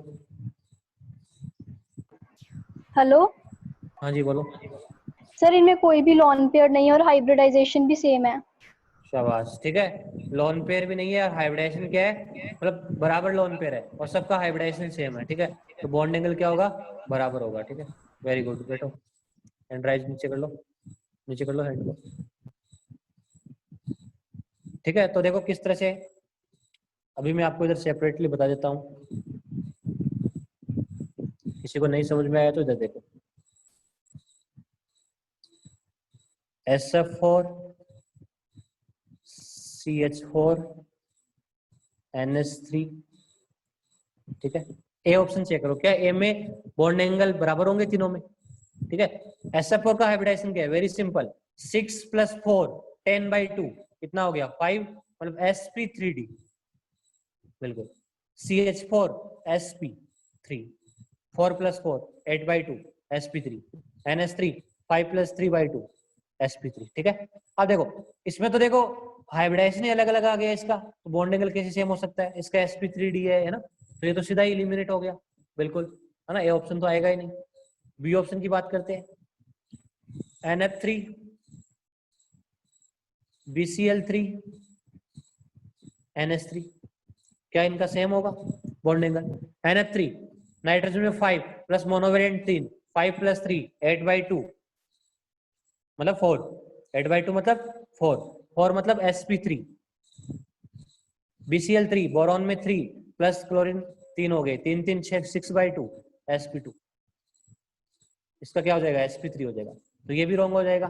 हेलो हाँ जी बोलो। सर, इनमें कोई भी लॉन पेयर नहीं है और हाइब्रिडाइजेशन भी सेम है। शाबाश, ठीक है, लोन पेयर भी नहीं है और हाइब्रिडाइजेशन क्या है, मतलब बराबर लोन पेयर है और सबका हाइब्रिडाइजेशन सेम है, ठीक है, तो बॉन्ड एंगल क्या होगा, बराबर होगा, ठीक है। वेरी गुड, बैठो, हैंड राइज नीचे कर लो, नीचे कर लो हैंड को, ठीक है। तो देखो किस तरह से, अभी मैं आपको इधर सेपरेटली बता देता हूँ, किसी को नहीं समझ में आया तो इधर देखो। SF4 CH4 NH3, ठीक है। ए ऑप्शन चेक करो, क्या ए में बॉन्ड एंगल बराबर होंगे तीनों में, ठीक है। SF4 का हाइब्रिडाइजेशन क्या है, वेरी सिंपल, 6 + 4 10/2 कितना हो गया 5, मतलब sp3d, बिल्कुल। CH4 sp3, 4 + 4 8/2 sp3, NH3 5 + 3/2 sp3, ठीक है। अब देखो इसमें तो देखो हाइब्रिडाइजेशन ही अलग अलग आ गया इसका, तो बॉन्ड एंगल कैसे सेम हो सकता है, इसका sp3d है ना, तो ये तो सीधा ही एलिमिनेट हो गया, बिल्कुल, है ना, ए ऑप्शन तो आएगा ही नहीं। बी ऑप्शन की बात करते हैं, NF3 BCl3 NH3, क्या इनका सेम होगा बॉन्ड एंगल। NF3 नाइट्रोजन में 5 प्लस मोनोवेलेंट 3, 5 + 3 8/2 मतलब 4, 8/2 मतलब 4, 4 मतलब sp3, BCl3 बोरॉन में 3 प्लस क्लोरीन 3 हो गए, 3 3 6 6/2 sp2, इसका क्या हो जाएगा sp3 हो जाएगा, तो ये भी रॉन्ग हो जाएगा,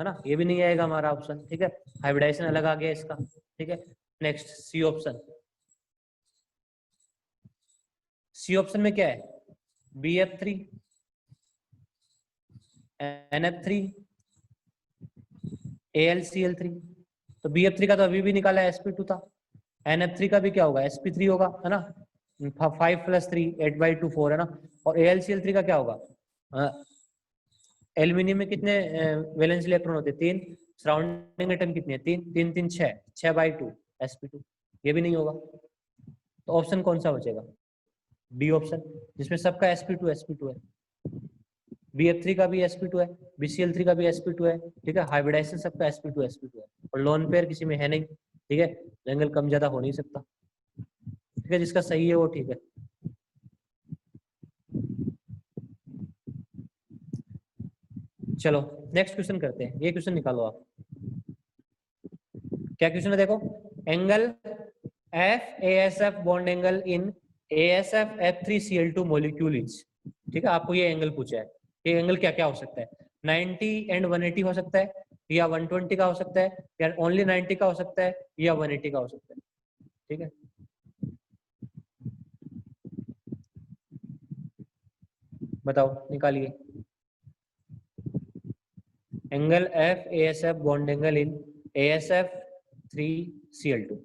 है ना, ये भी नहीं आएगा हमारा ऑप्शन, ठीक है, हाइब्रिडाइजेशन अलग आ गया इसका, ठीक है। Next C option, C option में क्या है, BF3 NF3 AlCl3, तो BF3 का तो अभी भी निकाला है sp2 था, NF3 का भी क्या होगा sp3 होगा, है ना, 5 + 3 8/2 4, है ना, और AlCl3 का क्या होगा, एल्यूमिनियम में कितने वैलेंस इलेक्ट्रॉन होते हैं 3, सराउंडिंग एटम कितने हैं 3 3 3 6 6/2 sp2, ये भी नहीं होगा, तो ऑप्शन कौन सा बचेगा, डी ऑप्शन, जिसमें सबका sp2 है, BF3 का भी sp2 है, BCl3 का भी sp2 है, ठीक है, हाइब्रिडाइजेशन सबका sp2 है, और लोन पेयर किसी में है नहीं, ठीक है, एंगल कम ज्यादा हो नहीं सकता, ठीक है, जिसका सही है वो ठीक है। चलो नेक्स्ट क्वेश्चन करते हैं, ये क्वेश्चन निकालो आप, क्या क्वेश्चन है देखो, angle FASF bond angle in ASF F3Cl2 molecule is, ठीक है, आपको ये एंगल पूछा है, ये एंगल क्या क्या हो सकता है, 90 एंड 180 हो सकता है, या 120 का हो सकता है, या ओनली 90 का हो सकता है, या 180 का हो सकता है, ठीक है। बताओ निकालिए, angle FASF bond angle in ASF3Cl2,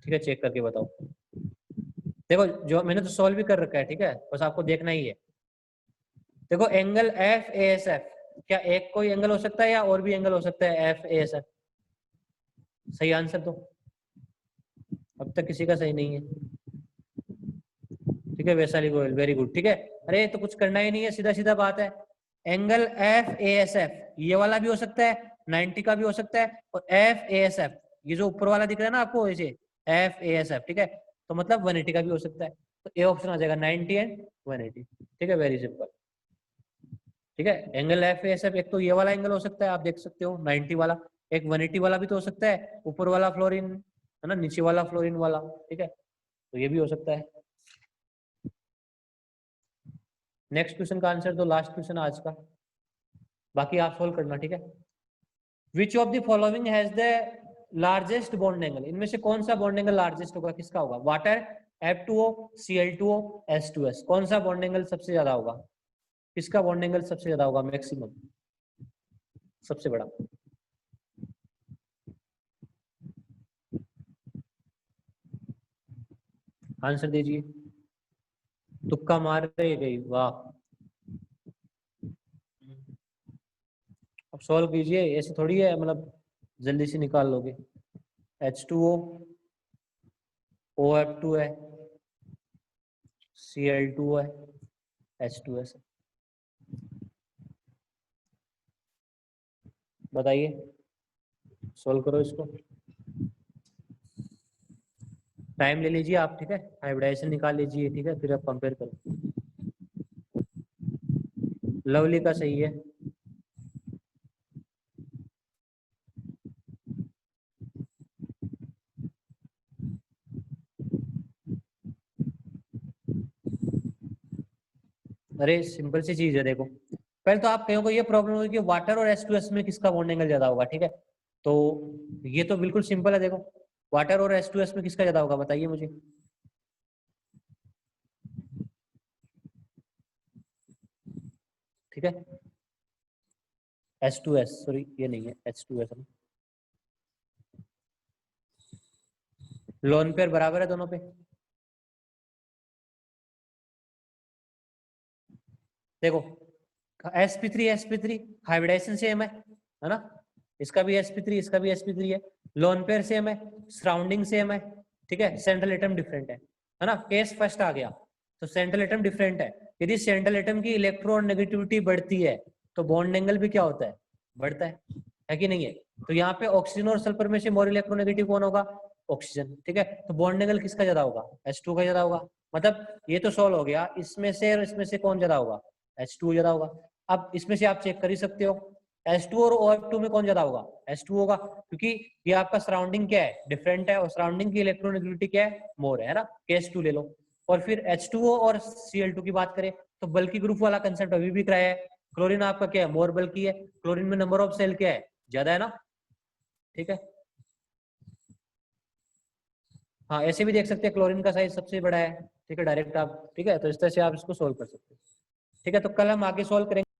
ठीक है, चेक करके बताओ। देखो जो मैंने तो सॉल्व भी कर रखा है, ठीक है, बस आपको देखना ही है। देखो एंगल FASF, क्या एक कोई एंगल हो सकता है या और भी एंगल हो सकता है FASF, सही आंसर दो, अब तक किसी का सही नहीं है, ठीक है, वैशाली गोयल वेरी गुड, ठीक है। अरे तो कुछ करना ही नहीं है, सीधा सीधा बात है, एंगल FASF ये वाला भी हो सकता है, 90 का भी हो सकता है, और FASF ये जो ऊपर वाला दिख रहा है ना आपको ऐसे FASF, ठीक है, तो मतलब 180 का भी हो सकता है, तो तो ए ऑप्शन आ जाएगा 90 एंड 180। ठीक है, वेरी सिंपल। ठीक है, एंगल एफ एस एफ, एक तो ये वाला एंगल हो सकता है, आप देख सकते हो 90 वाला, एक 180 वाला भी तो हो सकता है, ऊपर वाला फ्लोरीन है ना, नीचे वाला फ्लोरीन वाला। ठीक है, तो ये भी हो सकता है। नेक्स्ट क्वेश्चन का आंसर दो, लास्ट क्वेश्चन आज का, बाकी आप सोल्व करना। ठीक है, which of the following has the largest bond angle, इनमें से कौन सा बॉन्ड एंगल लार्जेस्ट होगा, किसका होगा? वाटर, F2O, Cl2O, H2S, कौन सा बॉन्ड एंगल सबसे ज्यादा होगा? किसका बॉन्ड एंगल सबसे ज्यादा होगा, मैक्सिमम, सबसे बड़ा? आंसर दीजिए, तुक्का मार रहे गई, वाह। अब सॉल्व कीजिए, ऐसे थोड़ी है मतलब जल्दी से निकाल लोगे। H2O, OF2 है, Cl2 है, H2S है। बताइए, सॉल्व करो इसको, टाइम ले लीजिए आप। ठीक है, हाइब्रिडाइजेशन निकाल लीजिए। ठीक है, फिर आप कंपेयर करो। लवली का सही है। अरे सिंपल सी चीज है, देखो पहले तो आप कहोगे ये प्रॉब्लम होगी कि वाटर और H2S में किसका बॉन्ड एंगल ज्यादा होगा। ठीक है, तो ये तो बिल्कुल सिंपल है, देखो वाटर और H2S में किसका ज्यादा होगा, बताइए मुझे। ठीक है, H2S, सॉरी ये नहीं है, H2S है। लोन पेयर बराबर है दोनों पे। देखो sp3 हाइब्रिडाइजेशन सेम है ना, इसका भी sp3 इसका भी sp3 है, लोन पेयर सेम है, सराउंडिंग सेम है। ठीक है, सेंट्रल एटम डिफरेंट है ना, केस फर्स्ट आ गया, तो सेंट्रल एटम डिफरेंट है। यदि सेंट्रल एटम की इलेक्ट्रॉन नेगेटिविटी बढ़ती है तो बॉन्ड एंगल भी क्या होता है, बढ़ता है कि नहीं है? तो यहाँ पे ऑक्सीजन और सल्फर में से मोर इलेक्ट्रोनेगेटिव कौन होगा, ऑक्सीजन। ठीक है, तो बॉन्ड एंगल किसका ज्यादा होगा, H2 का ज्यादा होगा। मतलब ये तो सॉल्व हो गया, इसमें से और इसमें से कौन ज्यादा होगा, H2 ज्यादा होगा। अब इसमें से आप चेक कर ही सकते हो, H2 और OF2 में कौन ज्यादा होगा, H2 होगा, क्योंकि ये आपका सराउंडिंग क्या है, डिफरेंट है, और सराउंडिंग की इलेक्ट्रोनेगेटिविटी क्या है, मोर है ना, केस 2 ले लो। और फिर H2O और Cl2 की बात करें तो बल्कि ग्रुप वाला कंसेप्ट अभी भी कराया है। क्लोरीन आपका क्या है, मोर बल्कि है, क्लोरीन में नंबर ऑफ सेल क्या है, ज्यादा है ना। ठीक है, हाँ ऐसे भी देख सकते हैं, क्लोरीन का साइज सबसे बड़ा है। ठीक है, डायरेक्ट आप, ठीक है, तो इस तरह से आप इसको सोल्व कर सकते हैं। ठीक है, तो कल हम आगे सोल्व करेंगे।